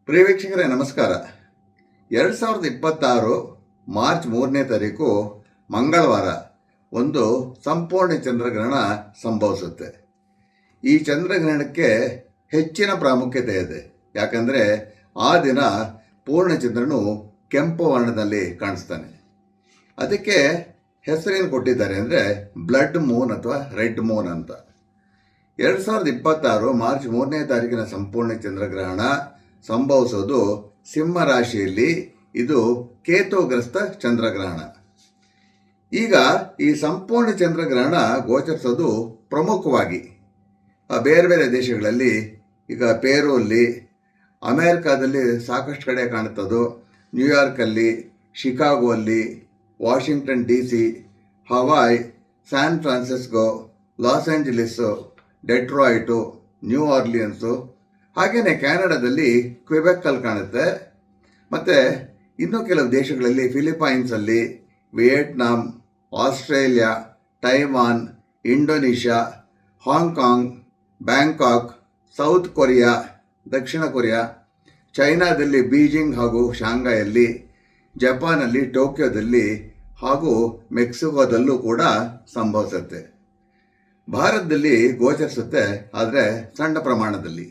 ಪ್ರಿಯ ವೀಕ್ಷಕರೇ ನಮಸ್ಕಾರ. 2026 ಮಾರ್ಚ್ 3ನೇ ತಾರೀಕು ಮಂಗಳವಾರ ಒಂದು ಸಂಪೂರ್ಣ ಚಂದ್ರಗ್ರಹಣ ಸಂಭವಿಸುತ್ತೆ. ಈ ಚಂದ್ರಗ್ರಹಣಕ್ಕೆ ಹೆಚ್ಚಿನ ಪ್ರಾಮುಖ್ಯತೆ ಇದೆ. ಯಾಕಂದರೆ ಆ ದಿನ ಪೂರ್ಣಚಂದ್ರನು ಕೆಂಪು ವರ್ಣದಲ್ಲಿ ಕಾಣಿಸ್ತಾನೆ. ಅದಕ್ಕೆ ಹೆಸರೇನು ಕೊಟ್ಟಿದ್ದಾರೆ ಅಂದರೆ ಬ್ಲಡ್ ಮೂನ್ ಅಥವಾ ರೆಡ್ ಮೂನ್ ಅಂತ. 2026 ಮಾರ್ಚ್ 3ನೇ ತಾರೀಕಿನ ಸಂಪೂರ್ಣ ಚಂದ್ರಗ್ರಹಣ ಸಂಭವಿಸೋದು ಸಿಂಹ ರಾಶಿಯಲ್ಲಿ. ಇದು ಕೇತುಗ್ರಸ್ತ ಚಂದ್ರಗ್ರಹಣ. ಈಗ ಈ ಸಂಪೂರ್ಣ ಚಂದ್ರಗ್ರಹಣ ಗೋಚರಿಸೋದು ಪ್ರಮುಖವಾಗಿ ಬೇರೆ ಬೇರೆ ದೇಶಗಳಲ್ಲಿ. ಈಗ ಪೇರುಲ್ಲಿ, ಅಮೇರಿಕಾದಲ್ಲಿ ಸಾಕಷ್ಟು ಕಡೆ ಕಾಣುತ್ತದು. ನ್ಯೂಯಾರ್ಕಲ್ಲಿ, ಶಿಕಾಗೋ ಅಲ್ಲಿ, Washington DC, Hawaii, San Francisco, Los Angeles, Detroit, New Orleans, ಹಾಗೆಯೇ ಕ್ಯಾನಡಾದಲ್ಲಿ ಕ್ವಿಬೆಕ್ಕಲ್ಲಿ ಕಾಣುತ್ತೆ. ಮತ್ತು ಇನ್ನೂ ಕೆಲವು ದೇಶಗಳಲ್ಲಿ ಫಿಲಿಪೈನ್ಸಲ್ಲಿ, Vietnam, Australia, Taiwan, Indonesia, Hong Kong, Bangkok, South Korea, ದಕ್ಷಿಣ ಕೊರಿಯಾ, ಚೈನಾದಲ್ಲಿ ಬೀಜಿಂಗ್ ಹಾಗೂ ಶಾಂಘೈಯಲ್ಲಿ, ಜಪಾನಲ್ಲಿ ಟೋಕಿಯೋದಲ್ಲಿ ಹಾಗೂ ಮೆಕ್ಸಿಕೋದಲ್ಲೂ ಕೂಡ ಸಂಭವಿಸುತ್ತೆ. ಭಾರತದಲ್ಲಿ ಗೋಚರಿಸುತ್ತೆ, ಆದರೆ ಸಣ್ಣ ಪ್ರಮಾಣದಲ್ಲಿ.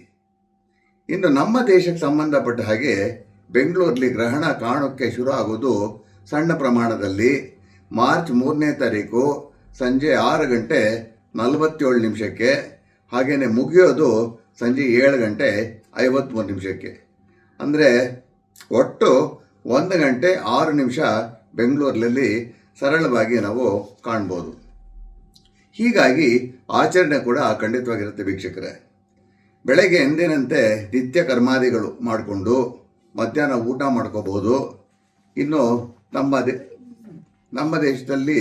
ಇನ್ನು ನಮ್ಮ ದೇಶಕ್ಕೆ ಸಂಬಂಧಪಟ್ಟ ಹಾಗೆ ಬೆಂಗಳೂರಲ್ಲಿ ಗ್ರಹಣ ಕಾಣೋಕ್ಕೆ ಶುರು ಆಗೋದು ಸಣ್ಣ ಪ್ರಮಾಣದಲ್ಲಿ. ಮಾರ್ಚ್ 3ನೇ ತಾರೀಕು ಸಂಜೆ 6:47 ಹಾಗೆಯೇ ಮುಗಿಯೋದು ಸಂಜೆ 7:53. ಅಂದರೆ ಒಟ್ಟು 1 ಗಂಟೆ 6 ನಿಮಿಷ ಬೆಂಗಳೂರಲ್ಲಿ ಸರಳವಾಗಿ ನಾವು ಕಾಣ್ಬೋದು. ಹೀಗಾಗಿ ಆಚರಣೆ ಕೂಡ ಖಂಡಿತವಾಗಿರುತ್ತೆ ವೀಕ್ಷಕರೇ. ಬೆಳಗ್ಗೆ ಎಂದಿನಂತೆ ನಿತ್ಯ ಕರ್ಮಾದಿಗಳು ಮಾಡಿಕೊಂಡು ಮಧ್ಯಾಹ್ನ ಊಟ ಮಾಡ್ಕೋಬಹುದು. ಇನ್ನು ನಮ್ಮ ದೇಶದಲ್ಲಿ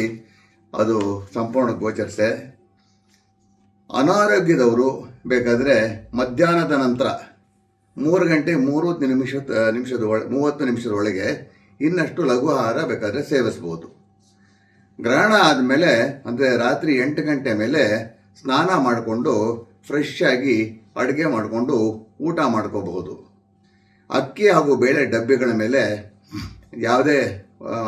ಅದು ಸಂಪೂರ್ಣ ಗೋಚರಿಸೆ. ಅನಾರೋಗ್ಯದವರು ಬೇಕಾದರೆ ಮಧ್ಯಾಹ್ನದ ನಂತರ 3 ಗಂಟೆ 30 ನಿಮಿಷದೊಳಗೆ ಇನ್ನಷ್ಟು ಲಘು ಆಹಾರ ಬೇಕಾದರೆ ಸೇವಿಸ್ಬೋದು. ಗ್ರಹಣ ಆದಮೇಲೆ ಅಂದರೆ ರಾತ್ರಿ 8 ಗಂಟೆ ಮೇಲೆ ಸ್ನಾನ ಮಾಡಿಕೊಂಡು ಫ್ರೆಶ್ ಆಗಿ ಅಡುಗೆ ಮಾಡಿಕೊಂಡು ಊಟ ಮಾಡ್ಕೋಬಹುದು. ಅಕ್ಕಿ ಹಾಗೂ ಬೇಳೆ ಡಬ್ಬಿಗಳ ಮೇಲೆ ಯಾವುದೇ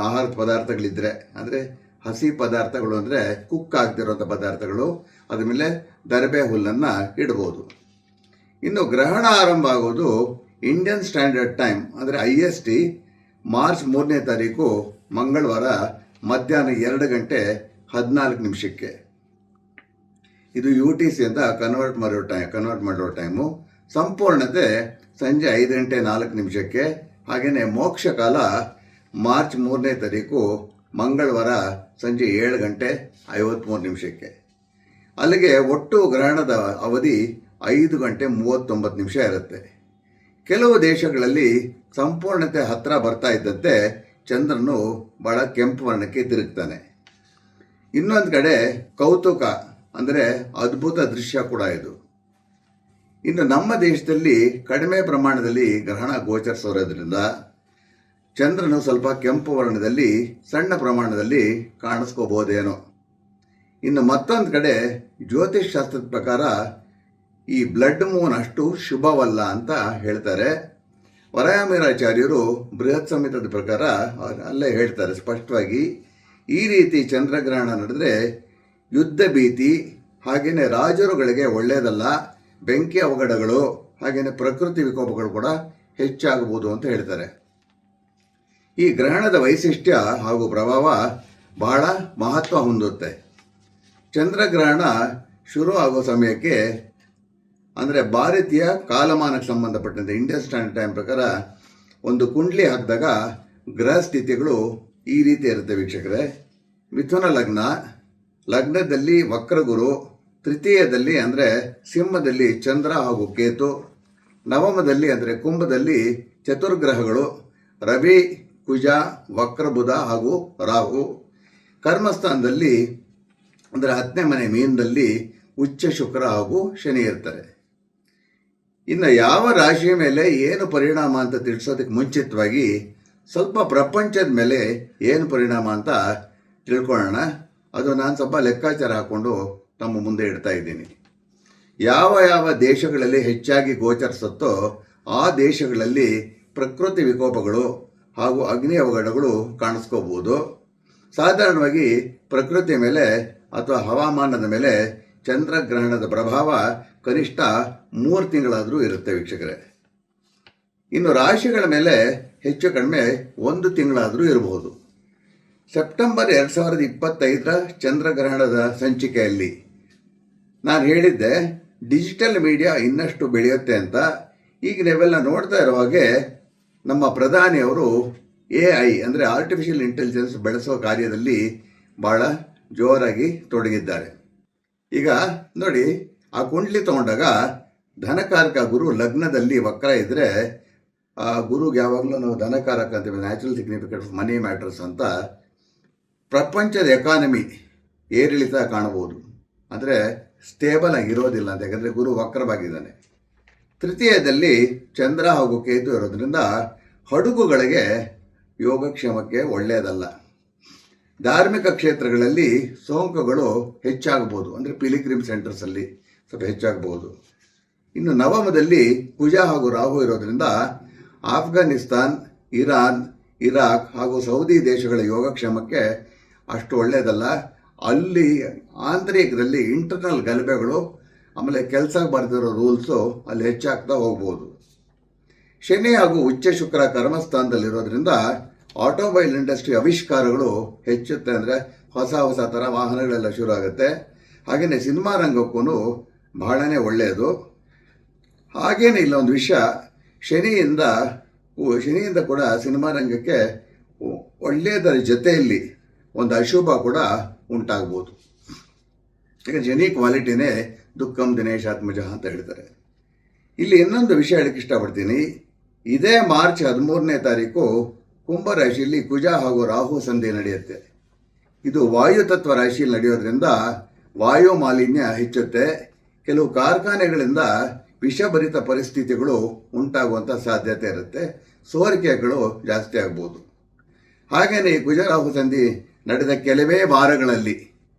ಆಹಾರ ಪದಾರ್ಥಗಳಿದ್ದರೆ, ಅಂದರೆ ಹಸಿ ಪದಾರ್ಥಗಳು ಅಂದರೆ ಕುಕ್ ಆಗದಿರೋಂಥ ಪದಾರ್ಥಗಳು, ಅದ್ರ ಮೇಲೆ ದರ್ಬೆ ಹುಲ್ಲನ್ನು ಇಡ್ಬೋದು. ಇನ್ನು ಗ್ರಹಣ ಆರಂಭ ಆಗೋದು ಇಂಡಿಯನ್ ಸ್ಟ್ಯಾಂಡರ್ಡ್ ಟೈಮ್ ಅಂದರೆ IST ಮಾರ್ಚ್ 3ನೇ ತಾರೀಕು ಮಂಗಳವಾರ ಮಧ್ಯಾಹ್ನ 2:14. ಇದು UTC ಅಂತ ಕನ್ವರ್ಟ್ ಮಾಡಿರೋ ಟೈಮು. ಸಂಪೂರ್ಣತೆ ಸಂಜೆ 5:04. ಹಾಗೆಯೇ ಮೋಕ್ಷ ಕಾಲ ಮಾರ್ಚ್ 3ನೇ ತಾರೀಕು ಮಂಗಳವಾರ ಸಂಜೆ 7:53. ಅಲ್ಲಿಗೆ ಒಟ್ಟು ಗ್ರಹಣದ ಅವಧಿ 5:39 ಇರುತ್ತೆ. ಕೆಲವು ದೇಶಗಳಲ್ಲಿ ಸಂಪೂರ್ಣತೆ ಹತ್ತಿರ ಬರ್ತಾ ಇದ್ದಂತೆ ಚಂದ್ರನು ಬಹಳ ಕೆಂಪು ವರ್ಣಕ್ಕೆ ತಿರುಗ್ತಾನೆ. ಇನ್ನೊಂದು ಕಡೆ ಕೌತುಕ ಅಂದರೆ ಅದ್ಭುತ ದೃಶ್ಯ ಕೂಡ ಇದು. ಇನ್ನು ನಮ್ಮ ದೇಶದಲ್ಲಿ ಕಡಿಮೆ ಪ್ರಮಾಣದಲ್ಲಿ ಗ್ರಹಣ ಗೋಚರಿಸೋದ್ರಿಂದ ಚಂದ್ರನು ಸ್ವಲ್ಪ ಕೆಂಪು ವರ್ಣದಲ್ಲಿ ಸಣ್ಣ ಪ್ರಮಾಣದಲ್ಲಿ ಕಾಣಿಸ್ಕೋಬೋದೇನೋ. ಇನ್ನು ಮತ್ತೊಂದು ಕಡೆ ಜ್ಯೋತಿಷ್ ಶಾಸ್ತ್ರದ ಪ್ರಕಾರ ಈ ಬ್ಲಡ್ ಮೂನ್ ಅಷ್ಟು ಶುಭವಲ್ಲ ಅಂತ ಹೇಳ್ತಾರೆ. ವರಾಯಮೀರಾಚಾರ್ಯರು ಬೃಹತ್ ಸಂಹಿತದ ಪ್ರಕಾರ ಅಲ್ಲೇ ಹೇಳ್ತಾರೆ ಸ್ಪಷ್ಟವಾಗಿ, ಈ ರೀತಿ ಚಂದ್ರಗ್ರಹಣ ನಡೆದರೆ ಯುದ್ಧ ಭೀತಿ, ಹಾಗೆಯೇ ರಾಜರುಗಳಿಗೆ ಒಳ್ಳೆಯದಲ್ಲ, ಬೆಂಕಿ ಅವಘಡಗಳು, ಹಾಗೆಯೇ ಪ್ರಕೃತಿ ವಿಕೋಪಗಳು ಕೂಡ ಹೆಚ್ಚಾಗಬಹುದು ಅಂತ ಹೇಳ್ತಾರೆ. ಈ ಗ್ರಹಣದ ವೈಶಿಷ್ಟ್ಯ ಹಾಗೂ ಪ್ರಭಾವ ಬಹಳ ಮಹತ್ವ ಹೊಂದುತ್ತೆ. ಚಂದ್ರಗ್ರಹಣ ಶುರು ಆಗೋ ಸಮಯಕ್ಕೆ ಅಂದರೆ ಭಾರತೀಯ ಕಾಲಮಾನಕ್ಕೆ ಸಂಬಂಧಪಟ್ಟಂತೆ ಇಂಡಿಯನ್ ಸ್ಟ್ಯಾಂಡರ್ಡ್ ಟೈಮ್ ಪ್ರಕಾರ ಒಂದು ಕುಂಡ್ಲಿ ಹಾಕಿದಾಗ ಗ್ರಹ ಸ್ಥಿತಿಗಳು ಈ ರೀತಿ ಇರುತ್ತೆ ವೀಕ್ಷಕರೇ. ಮಿಥುನ ಲಗ್ನದಲ್ಲಿ ವಕ್ರಗುರು, ತೃತೀಯದಲ್ಲಿ ಅಂದರೆ ಸಿಂಹದಲ್ಲಿ ಚಂದ್ರ ಹಾಗೂ ಕೇತು, ನವಮದಲ್ಲಿ ಅಂದರೆ ಕುಂಭದಲ್ಲಿ ಚತುರ್ಗ್ರಹಗಳು ರವಿ, ಕುಜ, ವಕ್ರಬುಧ ಹಾಗೂ ರಾಹು, ಕರ್ಮಸ್ಥಾನದಲ್ಲಿ ಅಂದರೆ 10ನೇ ಮನೆ ಮೀನದಲ್ಲಿ ಉಚ್ಚ ಶುಕ್ರ ಹಾಗೂ ಶನಿ ಇರ್ತಾರೆ. ಇನ್ನು ಯಾವ ರಾಶಿಯ ಮೇಲೆ ಏನು ಪರಿಣಾಮ ಅಂತ ತಿಳಿಸೋದಕ್ಕೆ ಮುಂಚಿತವಾಗಿ ಸ್ವಲ್ಪ ಪ್ರಪಂಚದ ಮೇಲೆ ಏನು ಪರಿಣಾಮ ಅಂತ ತಿಳ್ಕೊಳ್ಳೋಣ. ಅದು ನಾನು ಸ್ವಲ್ಪ ಲೆಕ್ಕಾಚಾರ ಹಾಕ್ಕೊಂಡು ತಮ್ಮ ಮುಂದೆ ಇಡ್ತಾ ಇದ್ದೀನಿ. ಯಾವ ದೇಶಗಳಲ್ಲಿ ಹೆಚ್ಚಾಗಿ ಗೋಚರಿಸುತ್ತೋ ಆ ದೇಶಗಳಲ್ಲಿ ಪ್ರಕೃತಿ ವಿಕೋಪಗಳು ಹಾಗೂ ಅಗ್ನಿ ಅವಘಡಗಳು ಕಾಣಿಸ್ಕೋಬಹುದು. ಸಾಧಾರಣವಾಗಿ ಪ್ರಕೃತಿ ಮೇಲೆ ಅಥವಾ ಹವಾಮಾನದ ಮೇಲೆ ಚಂದ್ರಗ್ರಹಣದ ಪ್ರಭಾವ ಕನಿಷ್ಠ 3 ತಿಂಗಳಾದರೂ ಇರುತ್ತೆ ವೀಕ್ಷಕರೇ. ಇನ್ನು ರಾಶಿಗಳ ಮೇಲೆ ಹೆಚ್ಚು ಕಡಿಮೆ 1 ತಿಂಗಳಾದರೂ ಇರಬಹುದು. ಸೆಪ್ಟೆಂಬರ್ 2025ರ ಚಂದ್ರಗ್ರಹಣದ ಸಂಚಿಕೆಯಲ್ಲಿ ನಾನು ಹೇಳಿದ್ದೆ ಡಿಜಿಟಲ್ ಮೀಡಿಯಾ ಇನ್ನಷ್ಟು ಬೆಳೆಯುತ್ತೆ ಅಂತ. ಈಗ ನೀವೆಲ್ಲ ನೋಡ್ತಾ ಇರೋ ಹಾಗೆ ನಮ್ಮ ಪ್ರಧಾನಿಯವರು AI ಅಂದರೆ ಆರ್ಟಿಫಿಷಿಯಲ್ ಇಂಟೆಲಿಜೆನ್ಸ್ ಬೆಳೆಸೋ ಕಾರ್ಯದಲ್ಲಿ ಭಾಳ ಜೋರಾಗಿ ತೊಡಗಿದ್ದಾರೆ. ಈಗ ನೋಡಿ, ಆ ಕುಂಡ್ಲಿ ತಗೊಂಡಾಗ ಧನಕಾರಕ ಗುರು ಲಗ್ನದಲ್ಲಿ ವಕ್ರ ಇದ್ದರೆ ಆ ಗುರುಗೆ ಯಾವಾಗಲೂ ನಾವು ಧನಕಾರಕ ಅಂತೀವಿ, natural significant of money matters ಅಂತ. ಪ್ರಪಂಚದ ಎಕಾನಮಿ ಏರಿಳಿತ ಕಾಣಬಹುದು, ಅಂದರೆ ಸ್ಟೇಬಲ್ ಆಗಿರೋದಿಲ್ಲ ಅಂತ, ಯಾಕಂದರೆ ಗುರು ವಕ್ರವಾಗಿದ್ದಾನೆ. ತೃತೀಯದಲ್ಲಿ ಚಂದ್ರ ಹಾಗೂ ಕೇತು ಇರೋದ್ರಿಂದ ಹಡಗುಗಳಿಗೆ ಯೋಗಕ್ಷೇಮಕ್ಕೆ ಒಳ್ಳೆಯದಲ್ಲ. ಧಾರ್ಮಿಕ ಕ್ಷೇತ್ರಗಳಲ್ಲಿ ಸೋಂಕುಗಳು ಹೆಚ್ಚಾಗಬಹುದು, ಅಂದರೆ ಪಿಲಿಗ್ರಿಮ್ ಸೆಂಟರ್ಸಲ್ಲಿ ಸ್ವಲ್ಪ ಹೆಚ್ಚಾಗಬಹುದು. ಇನ್ನು ನವಮದಲ್ಲಿ ಕುಜ ಹಾಗೂ ರಾಹು ಇರೋದ್ರಿಂದ ಆಫ್ಘಾನಿಸ್ತಾನ್, ಇರಾನ್, ಇರಾಕ್ ಹಾಗೂ ಸೌದಿ ದೇಶಗಳ ಯೋಗಕ್ಷೇಮಕ್ಕೆ ಅಷ್ಟು ಒಳ್ಳೆಯದಲ್ಲ. ಅಲ್ಲಿ ಆಂತರಿಕದಲ್ಲಿ ಇಂಟರ್ನಲ್ ಗಲಭೆಗಳು, ಆಮೇಲೆ ಕೆಲಸ ಬರ್ದಿರೋ ರೂಲ್ಸು ಅಲ್ಲಿ ಹೆಚ್ಚಾಗ್ತಾ ಹೋಗ್ಬೋದು. ಶನಿ ಹಾಗೂ ಉಚ್ಚ ಶುಕ್ರ ಕರ್ಮಸ್ಥಾನದಲ್ಲಿರೋದ್ರಿಂದ ಆಟೋಮೊಬೈಲ್ ಇಂಡಸ್ಟ್ರಿ ಆವಿಷ್ಕಾರಗಳು ಹೆಚ್ಚುತ್ತೆ, ಅಂದರೆ ಹೊಸ ಹೊಸ ಥರ ವಾಹನಗಳೆಲ್ಲ ಶುರು ಆಗುತ್ತೆ. ಹಾಗೆಯೇ ಸಿನಿಮಾ ರಂಗಕ್ಕೂ ಬಹಳನೇ ಒಳ್ಳೆಯದು. ಹಾಗೇನೇ ಇಲ್ಲ ಒಂದು ವಿಷಯ, ಶನಿಯಿಂದ ಕೂಡ ಸಿನಿಮಾ ರಂಗಕ್ಕೆ ಒಳ್ಳೆಯದರ ಜೊತೆಯಲ್ಲಿ ಒಂದು ಅಶುಭ ಕೂಡ ಉಂಟಾಗ್ಬೋದು. ಈಗ ಶನಿ ಕ್ವಾಲಿಟಿನೇ ದುಃಖಂ ದಿನೇಶಾತ್ಮಜ ಅಂತ ಹೇಳ್ತಾರೆ. ಇಲ್ಲಿ ಇನ್ನೊಂದು ವಿಷಯ ಹೇಳಕ್ಕೆ ಇಷ್ಟಪಡ್ತೀನಿ. ಇದೇ ಮಾರ್ಚ್ 13ನೇ ತಾರೀಕು ಕುಂಭರಾಶಿಯಲ್ಲಿ ಕುಜ ಹಾಗೂ ರಾಹು ಸಂಧಿ ನಡೆಯುತ್ತೆ. ಇದು ವಾಯುತತ್ವ ರಾಶಿಯಲ್ಲಿ ನಡೆಯೋದ್ರಿಂದ ವಾಯು ಮಾಲಿನ್ಯ ಹೆಚ್ಚುತ್ತೆ. ಕೆಲವು ಕಾರ್ಖಾನೆಗಳಿಂದ ವಿಷಭರಿತ ಪರಿಸ್ಥಿತಿಗಳು ಉಂಟಾಗುವಂಥ ಸಾಧ್ಯತೆ ಇರುತ್ತೆ. ಸೋರಿಕೆಗಳು ಜಾಸ್ತಿ ಆಗ್ಬೋದು. ಹಾಗೆಯೇ ಕುಜ ರಾಹು ಸಂಧಿ ನಡೆದ ಕೆಲವೇ ವಾರಗಳಲ್ಲಿ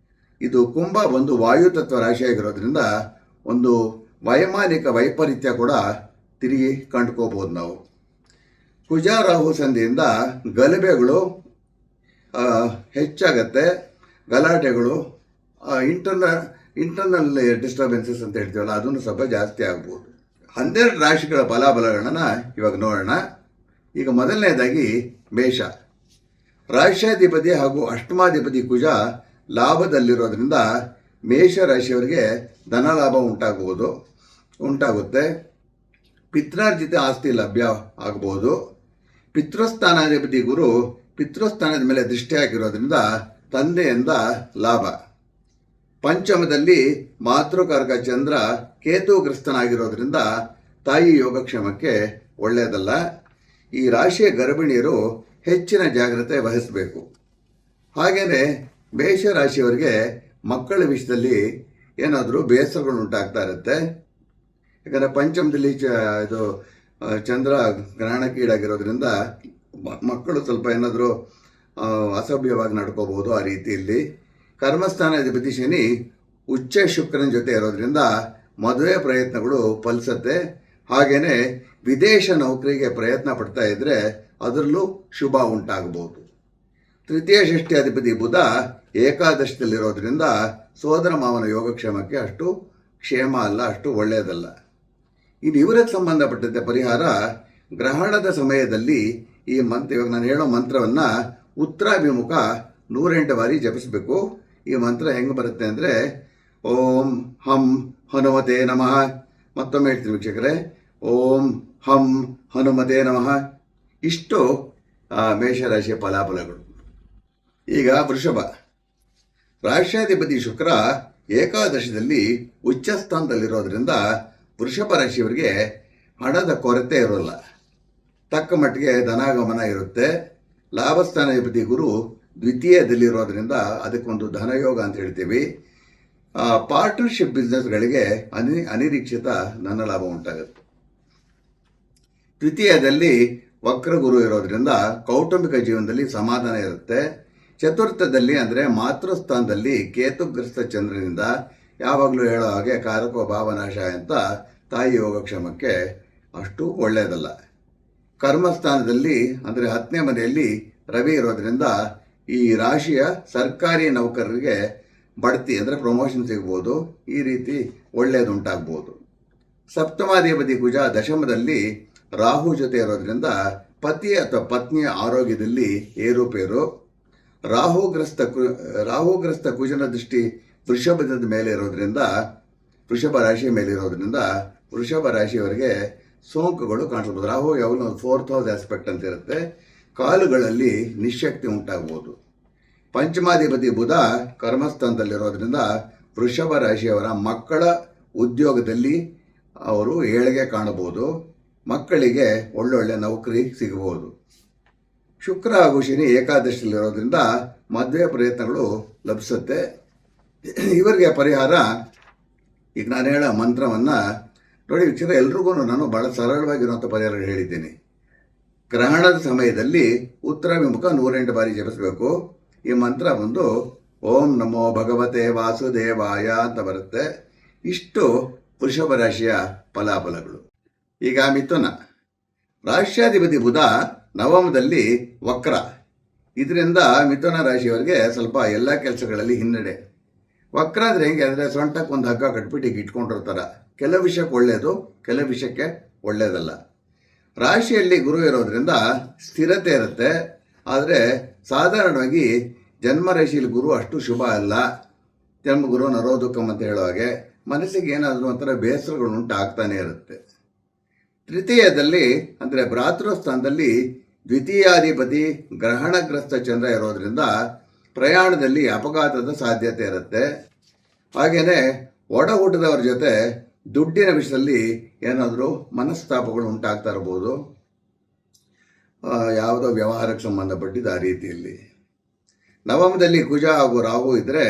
ಇದು ಕುಂಭ ಒಂದು ವಾಯುತತ್ವ ರಾಶಿಯಾಗಿರೋದ್ರಿಂದ ಒಂದು ವೈಮಾನಿಕ ವೈಪರೀತ್ಯ ಕೂಡ ತಿರುಗಿ ಕಂಡುಕೋಬೋದು ನಾವು. ಕುಜ ರಾಹು ಸಂಧಿಯಿಂದ ಗಲಭೆಗಳು ಹೆಚ್ಚಾಗತ್ತೆ, ಗಲಾಟೆಗಳು, ಇಂಟರ್ನಲ್ ಡಿಸ್ಟರ್ಬೆನ್ಸಸ್ ಅಂತ ಹೇಳ್ತೀವಲ್ಲ, ಅದನ್ನು ಸ್ವಲ್ಪ ಜಾಸ್ತಿ ಆಗ್ಬೋದು. 12 ರಾಶಿಗಳ ಫಲಾಫಲಗಳನ್ನು ಇವಾಗ ನೋಡೋಣ. ಈಗ ಮೊದಲನೇದಾಗಿ ಮೇಷ. ರಾಶ್ಯಾಧಿಪತಿ ಹಾಗೂ ಅಷ್ಟಮಾಧಿಪತಿ ಕುಜ ಲಾಭದಲ್ಲಿರೋದ್ರಿಂದ ಮೇಷರಾಶಿಯವರಿಗೆ ಧನಲಾಭ ಉಂಟಾಗುತ್ತೆ. ಪಿತ್ರಾರ್ಜಿತ ಆಸ್ತಿ ಲಭ್ಯ ಆಗಬಹುದು. ಪಿತೃಸ್ಥಾನಾಧಿಪತಿ ಗುರು ಪಿತೃಸ್ಥಾನದ ಮೇಲೆ ದೃಷ್ಟಿ ಹಾಕಿರೋದ್ರಿಂದ ತಂದೆಯಿಂದ ಲಾಭ. ಪಂಚಮದಲ್ಲಿ ಮಾತೃಕಾರಕ ಚಂದ್ರ ಕೇತುಗ್ರಸ್ತನಾಗಿರೋದ್ರಿಂದ ತಾಯಿ ಯೋಗಕ್ಷೇಮಕ್ಕೆ ಒಳ್ಳೆಯದಲ್ಲ. ಈ ರಾಶಿಯ ಗರ್ಭಿಣಿಯರು ಹೆಚ್ಚಿನ ಜಾಗ್ರತೆ ವಹಿಸಬೇಕು. ಹಾಗೆಯೇ ಮೇಷರಾಶಿಯವರಿಗೆ ಮಕ್ಕಳ ವಿಷಯದಲ್ಲಿ ಏನಾದರೂ ಬೇಸರಗಳು ಉಂಟಾಗ್ತಾ ಇರುತ್ತೆ. ಯಾಕಂದರೆ ಪಂಚಮದಲ್ಲಿ ಇದು ಚಂದ್ರ ಗ್ರಹಣಕ್ಕೀಡಾಗಿರೋದ್ರಿಂದ ಮಕ್ಕಳು ಸ್ವಲ್ಪ ಏನಾದರೂ ಅಸಭ್ಯವಾಗಿ ನಡ್ಕೋಬಹುದು. ಆ ರೀತಿಯಲ್ಲಿ ಕರ್ಮಸ್ಥಾನಾಧಿಪತಿ ಶನಿ ಉಚ್ಚ ಶುಕ್ರನ ಜೊತೆ ಇರೋದ್ರಿಂದ ಮದುವೆ ಪ್ರಯತ್ನಗಳು ಫಲಿಸುತ್ತೆ. ಹಾಗೆಯೇ ವಿದೇಶ ನೌಕರಿಗೆ ಪ್ರಯತ್ನ ಪಡ್ತಾ ಇದ್ದರೆ ಅದರಲ್ಲೂ ಶುಭ ಉಂಟಾಗಬಹುದು. ತೃತೀಯ ಷಷ್ಠ್ಯಾಧಿಪತಿ ಬುಧ ಏಕಾದಶದಲ್ಲಿರೋದ್ರಿಂದ ಸೋದರ ಮಾವನ ಯೋಗಕ್ಷೇಮಕ್ಕೆ ಅಷ್ಟು ಕ್ಷೇಮ ಅಲ್ಲ, ಅಷ್ಟು ಒಳ್ಳೆಯದಲ್ಲ. ಇನ್ನು ಇವರಿಗೆ ಸಂಬಂಧಪಟ್ಟಂತೆ ಪರಿಹಾರ, ಗ್ರಹಣದ ಸಮಯದಲ್ಲಿ ಇವಾಗ ನಾನು ಹೇಳೋ ಮಂತ್ರವನ್ನು ಉತ್ತರಾಭಿಮುಖ 108 ಬಾರಿ ಜಪಿಸಬೇಕು. ಈ ಮಂತ್ರ ಹೆಂಗೆ ಬರುತ್ತೆ ಅಂದರೆ ಓಂ ಹಂ ಹನುಮತೆ ನಮಃ. ಮತ್ತೊಮ್ಮೆ ಹೇಳ್ತೀನಿ ವೀಕ್ಷಕರೇ, ಓಂ ಹಂ ಹನುಮತೆ ನಮಃ. ಇಷ್ಟು ಮೇಷರಾಶಿಯ ಫಲಾಫಲಗಳು. ಈಗ ವೃಷಭ. ರಾಶ್ಯಾಧಿಪತಿ ಶುಕ್ರ ಏಕಾದಶದಲ್ಲಿ ಉಚ್ಚಸ್ಥಾನದಲ್ಲಿರೋದ್ರಿಂದ ವೃಷಭ ರಾಶಿಯವರಿಗೆ ಹಣದ ಕೊರತೆ ಇರೋಲ್ಲ, ತಕ್ಕ ಮಟ್ಟಿಗೆ ಧನಾಗಮನ ಇರುತ್ತೆ. ಲಾಭಸ್ಥಾನಾಧಿಪತಿ ಗುರು ದ್ವಿತೀಯದಲ್ಲಿರೋದ್ರಿಂದ ಅದಕ್ಕೊಂದು ಧನಯೋಗ ಅಂತ ಹೇಳ್ತೀವಿ. ಪಾರ್ಟ್ನರ್ಶಿಪ್ ಬಿಸ್ನೆಸ್ಗಳಿಗೆ ಅನಿರೀಕ್ಷಿತ ಧನ ಲಾಭ ಉಂಟಾಗುತ್ತೆ. ತೃತೀಯದಲ್ಲಿ ವಕ್ರಗುರು ಇರೋದ್ರಿಂದ ಕೌಟುಂಬಿಕ ಜೀವನದಲ್ಲಿ ಸಮಾಧಾನ ಇರುತ್ತೆ. ಚತುರ್ಥದಲ್ಲಿ ಅಂದರೆ ಮಾತೃಸ್ಥಾನದಲ್ಲಿ ಕೇತುಗ್ರಸ್ತ ಚಂದ್ರನಿಂದ ಯಾವಾಗಲೂ ಹೇಳೋ ಹಾಗೆ ಕಾರಕೋ ಭಾವನಾಶ ಅಂತ ತಾಯಿ ಯೋಗಕ್ಷೇಮಕ್ಕೆ ಅಷ್ಟು ಒಳ್ಳೆಯದಲ್ಲ. ಕರ್ಮಸ್ಥಾನದಲ್ಲಿ ಅಂದರೆ 10ನೇ ಮನೆಯಲ್ಲಿ ರವಿ ಇರೋದ್ರಿಂದ ಈ ರಾಶಿಯ ಸರ್ಕಾರಿ ನೌಕರರಿಗೆ ಬಡ್ತಿ ಅಂದರೆ ಪ್ರಮೋಷನ್ ಸಿಗ್ಬೋದು. ಈ ರೀತಿ ಒಳ್ಳೆಯದುಂಟಾಗ್ಬೋದು. ಸಪ್ತಮಾಧಿಪತಿ ಕುಜ ದಶಮದಲ್ಲಿ ರಾಹು ಜೊತೆ ಇರೋದ್ರಿಂದ ಪತಿ ಅಥವಾ ಪತ್ನಿಯ ಆರೋಗ್ಯದಲ್ಲಿ ಏರುಪೇರು. ರಾಹುಗ್ರಸ್ತ ಕುಜನ ದೃಷ್ಟಿ ವೃಷಭದ ಮೇಲೆ ಇರೋದ್ರಿಂದ, ವೃಷಭ ರಾಶಿಯ ಮೇಲೆ ಇರೋದ್ರಿಂದ ವೃಷಭ ರಾಶಿಯವರಿಗೆ ಸೋಂಕುಗಳು ಕಾಣಿಸ್ಬೋದು. ರಾಹು ಯಾವಾಗಲೂ 4th ಹೌಸ್ ಆಸ್ಪೆಕ್ಟ್ ಅಂತ ಇರುತ್ತೆ. ಕಾಲುಗಳಲ್ಲಿ ನಿಶ್ಶಕ್ತಿ ಉಂಟಾಗ್ಬೋದು. ಪಂಚಮಾಧಿಪತಿ ಬುಧ ಕರ್ಮಸ್ಥಾನದಲ್ಲಿರೋದ್ರಿಂದ ವೃಷಭ ರಾಶಿಯವರ ಮಕ್ಕಳ ಉದ್ಯೋಗದಲ್ಲಿ ಅವರು ಏಳಿಗೆ ಕಾಣಬಹುದು. ಮಕ್ಕಳಿಗೆ ಒಳ್ಳೊಳ್ಳೆ ನೌಕರಿ ಸಿಗಬಹುದು. ಶುಕ್ರ ಹಾಗೂ ಶನಿ ಏಕಾದಶಿಯಲ್ಲಿರೋದ್ರಿಂದ ಮದುವೆ ಪ್ರಯತ್ನಗಳು ಲಭಿಸುತ್ತೆ. ಇವರಿಗೆ ಪರಿಹಾರ, ಈಗ ನಾನು ಹೇಳೋ ಮಂತ್ರವನ್ನು ನೋಡಿ ವೀಕ್ಷಕ, ಎಲ್ರಿಗೂ ನಾನು ಭಾಳ ಸರಳವಾಗಿರುವಂಥ ಪರಿಹಾರ ಹೇಳಿದ್ದೀನಿ. ಗ್ರಹಣದ ಸಮಯದಲ್ಲಿ ಉತ್ತರಾಭಿಮುಖ 108 ಬಾರಿ ಜಪಿಸಬೇಕು. ಈ ಮಂತ್ರ ಬಂದು ಓಂ ನಮೋ ಭಗವತೆ ವಾಸುದೇವಾಯ ಅಂತ ಬರುತ್ತೆ. ಇಷ್ಟು ವೃಷಭ ರಾಶಿಯ ಫಲಾಫಲಗಳು. ಈಗ ಮಿಥುನ ರಾಷ್ಟ್ರಾಧಿಪತಿ ಬುಧ ನವಮದಲ್ಲಿ ವಕ್ರ. ಇದರಿಂದ ಮಿಥುನ ರಾಶಿಯವರಿಗೆ ಸ್ವಲ್ಪ ಎಲ್ಲ ಕೆಲಸಗಳಲ್ಲಿ ಹಿನ್ನಡೆ. ವಕ್ರ ಅಂದರೆ ಹೆಂಗೆ ಅಂದರೆ ಸೊಂಟಕ್ಕೆ ಒಂದು ಹಗ್ಗ ಕಟ್ಬಿಟ್ಟು ಈಗ ಇಟ್ಕೊಂಡಿರ್ತಾರೆ. ಕೆಲವು ವಿಷಯಕ್ಕೆ ಒಳ್ಳೆಯದು, ಕೆಲವು ವಿಷಯಕ್ಕೆ ಒಳ್ಳೆಯದಲ್ಲ. ರಾಶಿಯಲ್ಲಿ ಗುರು ಇರೋದ್ರಿಂದ ಸ್ಥಿರತೆ ಇರುತ್ತೆ. ಆದರೆ ಸಾಧಾರಣವಾಗಿ ಜನ್ಮ ರಾಶಿಯಲ್ಲಿ ಗುರು ಅಷ್ಟು ಶುಭ ಅಲ್ಲ. ಜನ್ಮಗುರು ನರೋದುಃಖಂ ಅಂತ ಹೇಳೋ ಹಾಗೆ ಮನಸ್ಸಿಗೆ ಏನಾದರೂ ಒಂಥರ ಬೇಸರಗಳು ಉಂಟಾಗ್ತಾನೆ ಇರುತ್ತೆ. ತೃತೀಯದಲ್ಲಿ ಅಂದರೆ ಭ್ರಾತೃಸ್ಥಾನದಲ್ಲಿ ದ್ವಿತೀಯಾಧಿಪತಿ ಗ್ರಹಣಗ್ರಸ್ತ ಚಂದ್ರ ಇರೋದ್ರಿಂದ ಪ್ರಯಾಣದಲ್ಲಿ ಅಪಘಾತದ ಸಾಧ್ಯತೆ ಇರುತ್ತೆ. ಹಾಗೆಯೇ ಒಡ ಹುಟ್ಟಿದವ್ರ ಜೊತೆ ದುಡ್ಡಿನ ವಿಷಯದಲ್ಲಿ ಏನಾದರೂ ಮನಸ್ತಾಪಗಳು ಉಂಟಾಗ್ತಾ ಇರ್ಬೋದು. ಯಾವುದೋ ವ್ಯವಹಾರಕ್ಕೆ ಸಂಬಂಧಪಟ್ಟಿದ್ದು ಆ ರೀತಿಯಲ್ಲಿ. ನವಮದಲ್ಲಿ ಕುಜ ಹಾಗೂ ರಾಹು ಇದ್ದರೆ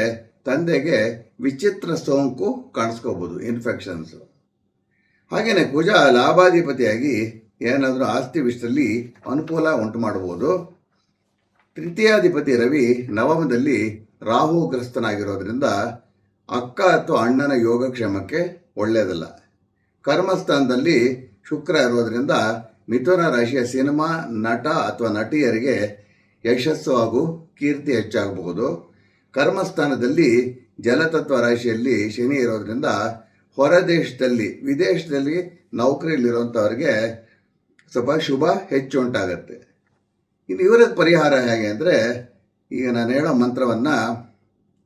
ತಂದೆಗೆ ವಿಚಿತ್ರ ಸೋಂಕು ಕಾಣಿಸ್ಕೋಬೋದು, ಇನ್ಫೆಕ್ಷನ್ಸು. ಹಾಗೆಯೇ ಕುಜ ಲಾಭಾಧಿಪತಿಯಾಗಿ ಏನಾದರೂ ಆಸ್ತಿ ವಿಷಯದಲ್ಲಿ ಅನುಕೂಲ ಉಂಟು ಮಾಡ್ಬೋದು. ತೃತೀಯಾಧಿಪತಿ ರವಿ ನವಮದಲ್ಲಿ ರಾಹುಗ್ರಸ್ತನಾಗಿರೋದ್ರಿಂದ ಅಕ್ಕ ಅಥವಾ ಅಣ್ಣನ ಯೋಗಕ್ಷೇಮಕ್ಕೆ ಒಳ್ಳೆಯದಲ್ಲ. ಕರ್ಮಸ್ಥಾನದಲ್ಲಿ ಶುಕ್ರ ಇರೋದ್ರಿಂದ ಮಿಥುನ ರಾಶಿಯ ಸಿನಿಮಾ ನಟ ಅಥವಾ ನಟಿಯರಿಗೆ ಯಶಸ್ಸು ಹಾಗೂ ಕೀರ್ತಿ ಹೆಚ್ಚಾಗಬಹುದು. ಕರ್ಮಸ್ಥಾನದಲ್ಲಿ ಜಲತತ್ವ ರಾಶಿಯಲ್ಲಿ ಶನಿ ಇರೋದ್ರಿಂದ ಹೊರದೇಶದಲ್ಲಿ ವಿದೇಶದಲ್ಲಿ ನೌಕರಿಯಲ್ಲಿರುವಂಥವ್ರಿಗೆ ಸ್ವಲ್ಪ ಶುಭ ಹೆಚ್ಚು ಉಂಟಾಗತ್ತೆ. ಇನ್ನು ಇವರಿಗೆ ಪರಿಹಾರ ಹೇಗೆ ಅಂದರೆ, ಈಗ ನಾನು ಹೇಳೋ ಮಂತ್ರವನ್ನು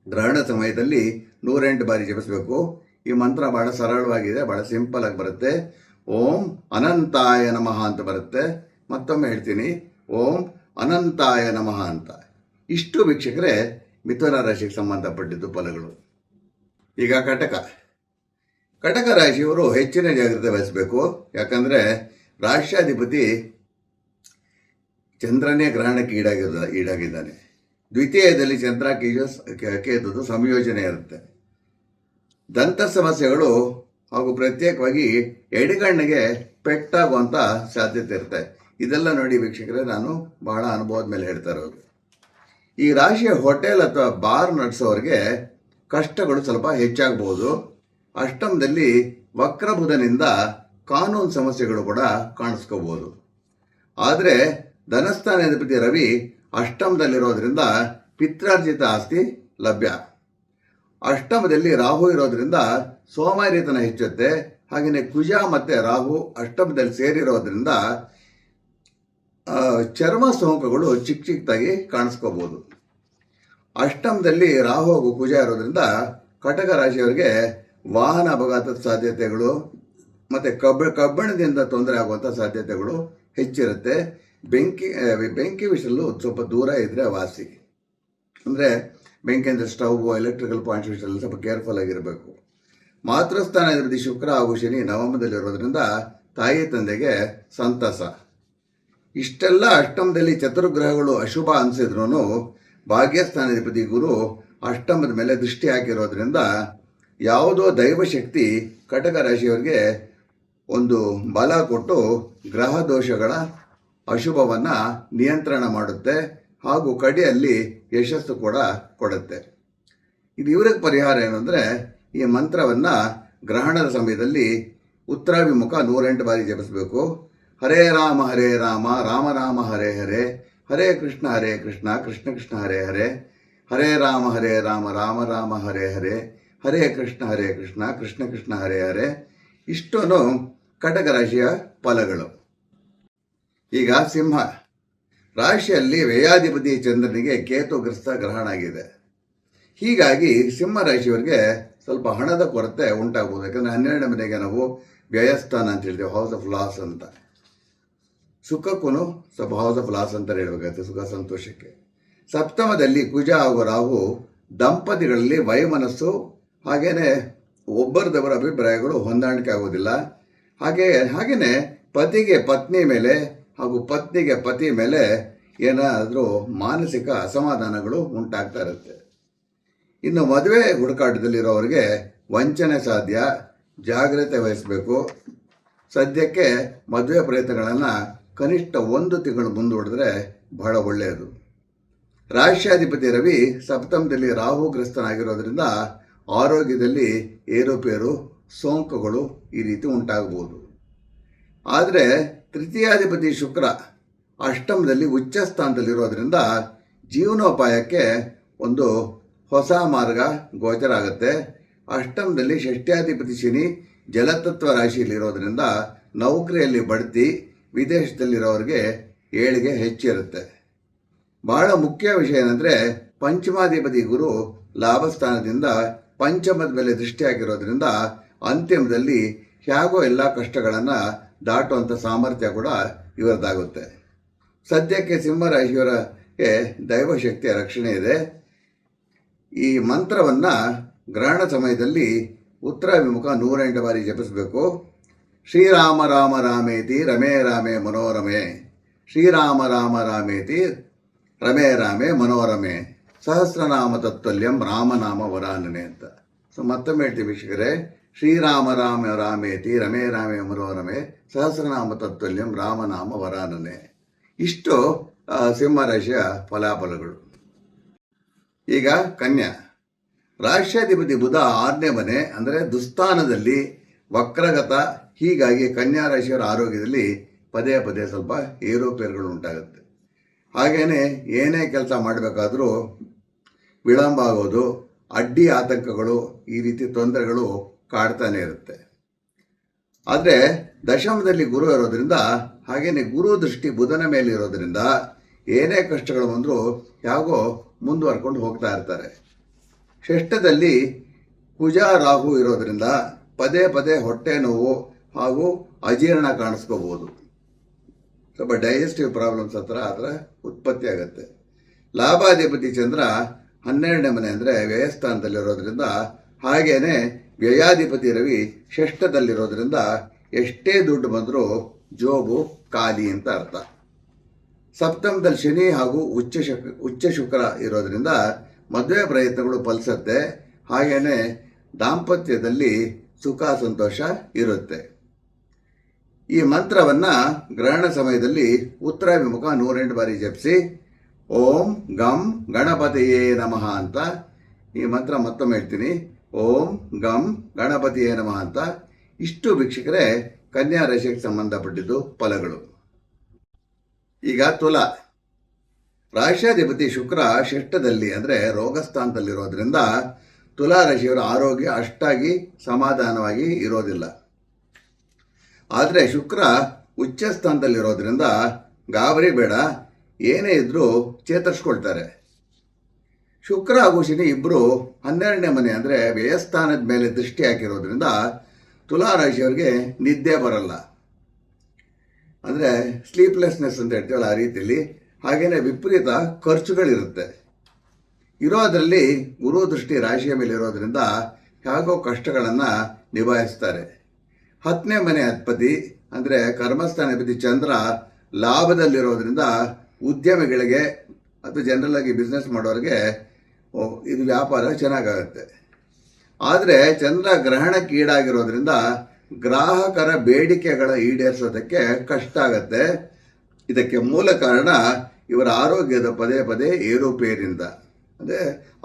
ಗ್ರಹಣ ಸಮಯದಲ್ಲಿ 108 ಬಾರಿ ಜಪಿಸಬೇಕು. ಈ ಮಂತ್ರ ಭಾಳ ಸರಳವಾಗಿದೆ, ಭಾಳ ಸಿಂಪಲ್ ಆಗಿ ಬರುತ್ತೆ. ಓಂ ಅನಂತಾಯ ನಮಃ ಅಂತ ಬರುತ್ತೆ. ಮತ್ತೊಮ್ಮೆ ಹೇಳ್ತೀನಿ, ಓಂ ಅನಂತಾಯ ನಮಃ ಅಂತ. ಇಷ್ಟು ವೀಕ್ಷಕರೇ ಮಿಥುನ ರಾಶಿಗೆ ಸಂಬಂಧಪಟ್ಟಿದ್ದು ಫಲಗಳು. ಈಗ ಕಟಕ ರಾಶಿಯವರು ಹೆಚ್ಚಿನ ಜಾಗ್ರತೆ ವಹಿಸಬೇಕು. ಯಾಕಂದರೆ ರಾಷ್ಟ್ರಾಧಿಪತಿ ಚಂದ್ರನೇ ಗ್ರಹಣಕ್ಕೆ ಈಡಾಗಿದ್ದಾನೆ. ದ್ವಿತೀಯದಲ್ಲಿ ಚಂದ್ರ ಕೇತುದು ಸಂಯೋಜನೆ ಇರುತ್ತೆ. ದಂತ ಸಮಸ್ಯೆಗಳು ಹಾಗೂ ಪ್ರತ್ಯೇಕವಾಗಿ ಎಡಗಣ್ಣಿಗೆ ಪೆಟ್ಟಾಗುವಂಥ ಸಾಧ್ಯತೆ ಇರುತ್ತೆ. ಇದೆಲ್ಲ ನೋಡಿ ವೀಕ್ಷಕರೇ, ನಾನು ಬಹಳ ಅನುಭವದ ಮೇಲೆ ಹೇಳ್ತಾ ಇರೋದು. ಈ ರಾಶಿಯ ಹೋಟೆಲ್ ಅಥವಾ ಬಾರ್ ನಡೆಸೋರಿಗೆ ಕಷ್ಟಗಳು ಸ್ವಲ್ಪ ಹೆಚ್ಚಾಗಬಹುದು. ಅಷ್ಟಮದಲ್ಲಿ ವಕ್ರಬುಧನಿಂದ ಕಾನೂನು ಸಮಸ್ಯೆಗಳು ಕೂಡ ಕಾಣಿಸ್ಕೋಬೋದು. ಆದರೆ ಧನಸ್ಥಾನಾಧಿಪತಿ ರವಿ ಅಷ್ಟಮದಲ್ಲಿರೋದ್ರಿಂದ ಪಿತ್ರಾರ್ಜಿತ ಆಸ್ತಿ ಲಭ್ಯ. ಅಷ್ಟಮದಲ್ಲಿ ರಾಹು ಇರೋದ್ರಿಂದ ಸೋಮಾರಿತನ ಹೆಚ್ಚುತ್ತೆ. ಹಾಗೆಯೇ ಕುಜ ಮತ್ತು ರಾಹು ಅಷ್ಟಮದಲ್ಲಿ ಸೇರಿರೋದ್ರಿಂದ ಚರ್ಮ ಸೋಂಕುಗಳು ಚಿಕ್ಕದಾಗಿ ಕಾಣಿಸ್ಕೋಬೋದು. ಅಷ್ಟಮದಲ್ಲಿ ರಾಹು ಹಾಗೂ ಕುಜ ಇರೋದ್ರಿಂದ ಕಟಕ ರಾಶಿಯವರಿಗೆ ವಾಹನ ಅಪಘಾತದ ಸಾಧ್ಯತೆಗಳು ಮತ್ತು ಕಬ್ಬಿಣದಿಂದ ತೊಂದರೆ ಆಗುವಂಥ ಸಾಧ್ಯತೆಗಳು ಹೆಚ್ಚಿರುತ್ತೆ. ಬೆಂಕಿ ವಿಷಯಲ್ಲೂ ಸ್ವಲ್ಪ ದೂರ ಇದ್ದರೆ ವಾಸಿ. ಅಂದರೆ ಬೆಂಕಿ ಅಂದರೆ ಸ್ಟವ್, ಎಲೆಕ್ಟ್ರಿಕಲ್ ಪಾಯಿಂಟ್ಸ್ ವಿಷಯದಲ್ಲಿ ಸ್ವಲ್ಪ ಕೇರ್ಫುಲ್ ಆಗಿರಬೇಕು. ಮಾತೃಸ್ಥಾನಾಧಿಪತಿ ಶುಕ್ರ ಹಾಗೂ ಶನಿ ನವಮದಲ್ಲಿರೋದ್ರಿಂದ ತಾಯಿ ತಂದೆಗೆ ಸಂತಸ. ಇಷ್ಟೆಲ್ಲ ಅಷ್ಟಮದಲ್ಲಿ ಚತುರ್ಗ್ರಹಗಳು ಅಶುಭ ಅನಿಸಿದ್ರೂ ಭಾಗ್ಯಸ್ಥಾನಾಧಿಪತಿ ಗುರು ಅಷ್ಟಮದ ಮೇಲೆ ದೃಷ್ಟಿ ಹಾಕಿರೋದ್ರಿಂದ ಯಾವುದೋ ದೈವಶಕ್ತಿ ಕಟಕ ರಾಶಿಯವರಿಗೆ ಒಂದು ಬಲ ಕೊಟ್ಟು ಗ್ರಹ ದೋಷಗಳ ಅಶುಭವನ್ನು ನಿಯಂತ್ರಣ ಮಾಡುತ್ತೆ ಹಾಗೂ ಕಡೆಯಲ್ಲಿ ಯಶಸ್ಸು ಕೂಡ ಕೊಡುತ್ತೆ. ಇದು ಇವ್ರಿಗೆ ಪರಿಹಾರ ಏನು ಅಂದರೆ, ಈ ಮಂತ್ರವನ್ನು ಗ್ರಹಣದ ಸಮಯದಲ್ಲಿ ಉತ್ತರಾಭಿಮುಖ 108 ಬಾರಿ ಜಪಿಸಬೇಕು. ಹರೇ ರಾಮ ರಾಮ ರಾಮ ಹರೇ ಹರೇ, ಹರೇ ಕೃಷ್ಣ ಕೃಷ್ಣ ಕೃಷ್ಣ ಹರೇ ಹರೇ, ಹರೇ ರಾಮ ರಾಮ ರಾಮ ಹರೇ ಹರೇ, ಹರೇ ಕೃಷ್ಣ ಕೃಷ್ಣ ಕೃಷ್ಣ ಹರೇ ಹರೇ. ಇಷ್ಟೊಂದು ಕಟಕ ರಾಶಿಯ ಫಲಗಳು. ಈಗ ಸಿಂಹ ರಾಶಿಯಲ್ಲಿ ವ್ಯಯಾಧಿಪತಿ ಚಂದ್ರನಿಗೆ ಕೇತುಗ್ರಸ್ತ ಗ್ರಹಣ ಆಗಿದೆ. ಹೀಗಾಗಿ ಸಿಂಹ ರಾಶಿಯವರಿಗೆ ಸ್ವಲ್ಪ ಹಣದ ಕೊರತೆ ಉಂಟಾಗ್ಬೋದು. ಯಾಕಂದರೆ 12ನೇ ಮನೆಗೆ ನಾವು ವ್ಯಯಸ್ಥಾನ ಅಂತ ಹೇಳ್ತೀವಿ, ಹೌಸ್ ಆಫ್ ಲಾಸ್ ಅಂತ. ಸುಖಕ್ಕೂ ಸ್ವಲ್ಪ ಹೌಸ್ ಆಫ್ ಲಾಸ್ ಅಂತ ಹೇಳಬೇಕಾಗುತ್ತೆ, ಸುಖ ಸಂತೋಷಕ್ಕೆ. ಸಪ್ತಮದಲ್ಲಿ ಕುಜ ಹಾಗೂ ರಾಹು ದಂಪತಿಗಳಲ್ಲಿ ವೈಮನಸ್ಸು, ಹಾಗೆಯೇ ಒಬ್ಬರದವರ ಅಭಿಪ್ರಾಯಗಳು ಹೊಂದಾಣಿಕೆ ಆಗೋದಿಲ್ಲ. ಹಾಗೆಯೇ ಪತಿಗೆ ಪತ್ನಿ ಮೇಲೆ ಹಾಗೂ ಪತ್ನಿಗೆ ಪತಿ ಮೇಲೆ ಏನಾದರೂ ಮಾನಸಿಕ ಅಸಮಾಧಾನಗಳು ಉಂಟಾಗ್ತಾ ಇರುತ್ತೆ. ಇನ್ನು ಮದುವೆ ಹುಡುಕಾಟದಲ್ಲಿರೋರಿಗೆ ವಂಚನೆ ಸಾಧ್ಯ, ಜಾಗ್ರತೆ ವಹಿಸಬೇಕು. ಸದ್ಯಕ್ಕೆ ಮದುವೆ ಪ್ರಯತ್ನಗಳನ್ನು ಕನಿಷ್ಠ 1 ತಿಂಗಳು ಮುಂದೂಡಿದ್ರೆ ಬಹಳ ಒಳ್ಳೆಯದು. ರಾಷ್ಟ್ರಾಧಿಪತಿ ರವಿ ಸಪ್ತಮದಲ್ಲಿ ರಾಹುಗ್ರಸ್ತನಾಗಿರೋದ್ರಿಂದ ಆರೋಗ್ಯದಲ್ಲಿ ಏರುಪೇರು, ಸೋಂಕುಗಳು ಈ ರೀತಿ ಉಂಟಾಗಬಹುದು. ಆದರೆ ತೃತೀಯಾಧಿಪತಿ ಶುಕ್ರ ಅಷ್ಟಮದಲ್ಲಿ ಉಚ್ಚ ಸ್ಥಾನದಲ್ಲಿರೋದ್ರಿಂದ ಜೀವನೋಪಾಯಕ್ಕೆ ಒಂದು ಹೊಸ ಮಾರ್ಗ ಗೋಚರ ಆಗುತ್ತೆ. ಅಷ್ಟಮದಲ್ಲಿ ಷಷ್ಠ್ಯಾಧಿಪತಿ ಶನಿ ಜಲತತ್ವ ರಾಶಿಯಲ್ಲಿರೋದ್ರಿಂದ ನೌಕರಿಯಲ್ಲಿ ಬಡ್ತಿ, ವಿದೇಶದಲ್ಲಿರೋರಿಗೆ ಏಳಿಗೆ ಹೆಚ್ಚಿರುತ್ತೆ. ಬಹಳ ಮುಖ್ಯ ವಿಷಯ ಏನಂದರೆ ಪಂಚಮಾಧಿಪತಿ ಗುರು ಲಾಭಸ್ಥಾನದಿಂದ ಪಂಚಮದ ಮೇಲೆ ದೃಷ್ಟಿ ಹಾಕಿರೋದ್ರಿಂದ ಅಂತಿಮದಲ್ಲಿ ಹೇಗೋ ಎಲ್ಲ ಕಷ್ಟಗಳನ್ನು ದಾಟುವಂಥ ಸಾಮರ್ಥ್ಯ ಕೂಡ ಇವರದಾಗುತ್ತೆ. ಸದ್ಯಕ್ಕೆ ಸಿಂಹರಾಶಿಯವರಿಗೆ ದೈವಶಕ್ತಿಯ ರಕ್ಷಣೆ ಇದೆ. ಈ ಮಂತ್ರವನ್ನು ಗ್ರಹಣ ಸಮಯದಲ್ಲಿ ಉತ್ತರಾಭಿಮುಖ 108 ಬಾರಿ ಜಪಿಸಬೇಕು. ಶ್ರೀರಾಮ ರಾಮ ರಾಮೇತಿ ರಮೇ ರಾಮೇ ಮನೋರಮೆ, ಶ್ರೀರಾಮ ರಾಮ ರಾಮೇತಿ ರಮೇ ರಾಮೇ ಮನೋರಮೆ, ಸಹಸ್ರನಾಮ ತತ್ವಲ್ಯಂ ರಾಮನಾಮ ವರಾನನೆ ಅಂತ. ಮತ್ತೊಮ್ಮೆ ಹೇಳ್ತೀವಿ ವೀಕ್ಷಕರೇ, ಶ್ರೀರಾಮ ರಾಮ ರಾಮೇತಿ ರಮೇ ರಾಮೇ ಮನೋರಮೆ, ಸಹಸ್ರನಾಮ ತತ್ವಲ್ಯಂ ರಾಮನಾಮ ವರಾನನೆ. ಇಷ್ಟು ಸಿಂಹರಾಶಿಯ ಫಲಾಫಲಗಳು. ಈಗ ಕನ್ಯಾ ರಾಷ್ಟ್ರಾಧಿಪತಿ ಬುಧ 6ನೇ ಮನೆ ಅಂದರೆ ದುಸ್ಥಾನದಲ್ಲಿ ವಕ್ರಗತ. ಹೀಗಾಗಿ ಕನ್ಯಾ ರಾಶಿಯವರ ಆರೋಗ್ಯದಲ್ಲಿ ಪದೇ ಪದೇ ಸ್ವಲ್ಪ ಏರುಪೇರುಗಳು ಉಂಟಾಗುತ್ತೆ. ಹಾಗೆಯೇ ಏನೇ ಕೆಲಸ ಮಾಡಬೇಕಾದ್ರೂ ವಿಳಂಬ ಆಗೋದು, ಅಡ್ಡಿ ಆತಂಕಗಳು, ಈ ರೀತಿ ತೊಂದರೆಗಳು ಕಾಡ್ತಾನೆ ಇರುತ್ತೆ. ಆದರೆ ದಶಮದಲ್ಲಿ ಗುರು ಇರೋದ್ರಿಂದ, ಹಾಗೆಯೇ ಗುರು ದೃಷ್ಟಿ ಬುಧನ ಮೇಲೆ ಇರೋದ್ರಿಂದ ಏನೇ ಕಷ್ಟಗಳು ಬಂದರೂ ಹೇಗೋ ಮುಂದುವರ್ಕೊಂಡು ಹೋಗ್ತಾ ಇರ್ತಾರೆ. ಷಷ್ಠದಲ್ಲಿ ಕುಜ ರಾಹು ಇರೋದ್ರಿಂದ ಪದೇ ಪದೇ ಹೊಟ್ಟೆ ನೋವು ಹಾಗೂ ಅಜೀರ್ಣ ಕಾಣಿಸ್ಕೋಬೋದು. ಸ್ವಲ್ಪ ಡೈಜೆಸ್ಟಿವ್ ಪ್ರಾಬ್ಲಮ್ಸ್ ಆ ಥರ ಉತ್ಪತ್ತಿ ಆಗುತ್ತೆ. ಲಾಭಾಧಿಪತಿ ಚಂದ್ರ 12ನೇ ಮನೆ ಅಂದರೆ ವ್ಯಯಸ್ಥಾನದಲ್ಲಿರೋದ್ರಿಂದ, ಹಾಗೆಯೇ ವ್ಯಯಾಧಿಪತಿ ರವಿ ಷಷ್ಠದಲ್ಲಿರೋದ್ರಿಂದ ಎಷ್ಟೇ ದುಡ್ಡು ಬಂದರೂ ಜೋಬು ಖಾಲಿ ಅಂತ ಅರ್ಥ. ಸಪ್ತಮದಲ್ಲಿ ಶನಿ ಹಾಗೂ ಉಚ್ಚ ಶುಕ್ರ ಇರೋದ್ರಿಂದ ಮದುವೆ ಪ್ರಯತ್ನಗಳು ಫಲಿಸುತ್ತೆ. ಹಾಗೆಯೇ ದಾಂಪತ್ಯದಲ್ಲಿ ಸುಖ ಸಂತೋಷ ಇರುತ್ತೆ. ಈ ಮಂತ್ರವನ್ನು ಗ್ರಹಣ ಸಮಯದಲ್ಲಿ ಉತ್ತರಾಭಿಮುಖ 108 ಬಾರಿ ಜಪಿಸಿ ಓಂ ಗಂ ಗಣಪತಿಯೇ ನಮಃ ಅಂತ. ಈ ಮಂತ್ರ ಮತ್ತೊಮ್ಮೆ ಹೇಳ್ತೀನಿ, ಓಂ ಗಂ ಗಣಪತಿಯೇ ನಮಃ ಅಂತ. ಇಷ್ಟು ವೀಕ್ಷಕರೇ ಕನ್ಯಾ ರಾಶಿಗೆ ಸಂಬಂಧಪಟ್ಟಿದ್ದು ಫಲಗಳು. ಈಗ ತುಲಾ ರಾಷ್ಟ್ರಾಧಿಪತಿ ಶುಕ್ರ ಷಷ್ಠದಲ್ಲಿ ಅಂದರೆ ರೋಗಸ್ಥಾನದಲ್ಲಿರೋದ್ರಿಂದ ತುಲಾ ರಾಶಿಯವರ ಆರೋಗ್ಯ ಅಷ್ಟಾಗಿ ಸಮಾಧಾನವಾಗಿ ಇರೋದಿಲ್ಲ. ಆದರೆ ಶುಕ್ರ ಉಚ್ಚ ಸ್ಥಾನದಲ್ಲಿರೋದ್ರಿಂದ ಗಾಬರಿ ಬೇಡ, ಏನೇ ಇದ್ದರೂ ಚೇತರಿಸ್ಕೊಳ್ತಾರೆ. ಶುಕ್ರ ಹಾಗೂ ಶನಿ ಇಬ್ಬರು 12ನೇ ಮನೆ ಅಂದರೆ ವ್ಯಯಸ್ಥಾನದ ಮೇಲೆ ದೃಷ್ಟಿ ಹಾಕಿರೋದ್ರಿಂದ ತುಲಾ ರಾಶಿಯವರಿಗೆ ನಿದ್ದೆ ಬರಲ್ಲ, ಅಂದರೆ ಸ್ಲೀಪ್ಲೆಸ್ನೆಸ್ ಅಂತ ಹೇಳ್ತೀವಲ್ಲ ಆ ರೀತಿಯಲ್ಲಿ. ಹಾಗೆಯೇ ವಿಪರೀತ ಖರ್ಚುಗಳಿರುತ್ತೆ. ಇರೋದರಲ್ಲಿ ಗುರು ದೃಷ್ಟಿ ರಾಶಿಯ ಮೇಲೆ ಇರೋದ್ರಿಂದ ಹೇಗೋ ಕಷ್ಟಗಳನ್ನು ನಿಭಾಯಿಸ್ತಾರೆ. 10ನೇ ಮನೆ ಅಧಿಪತಿ ಅಂದರೆ ಕರ್ಮಸ್ಥಾನಾಧಿಪತಿ ಚಂದ್ರ ಲಾಭದಲ್ಲಿರೋದ್ರಿಂದ ಉದ್ಯಮಿಗಳಿಗೆ ಅಥವಾ ಜನರಲ್ ಆಗಿ ಬಿಸ್ನೆಸ್ ಮಾಡೋರಿಗೆ ಇದು ವ್ಯಾಪಾರ ಚೆನ್ನಾಗಾಗುತ್ತೆ. ಆದರೆ ಚಂದ್ರ ಗ್ರಹಣಕ್ಕೀಡಾಗಿರೋದ್ರಿಂದ ಗ್ರಾಹಕರ ಬೇಡಿಕೆಗಳ ಈಡೇರಿಸೋದಕ್ಕೆ ಕಷ್ಟ ಆಗುತ್ತೆ. ಇದಕ್ಕೆ ಮೂಲ ಕಾರಣ ಇವರ ಆರೋಗ್ಯದ ಪದೇ ಪದೇ ಏರುಪೇರಿಂದ. ಅಂದರೆ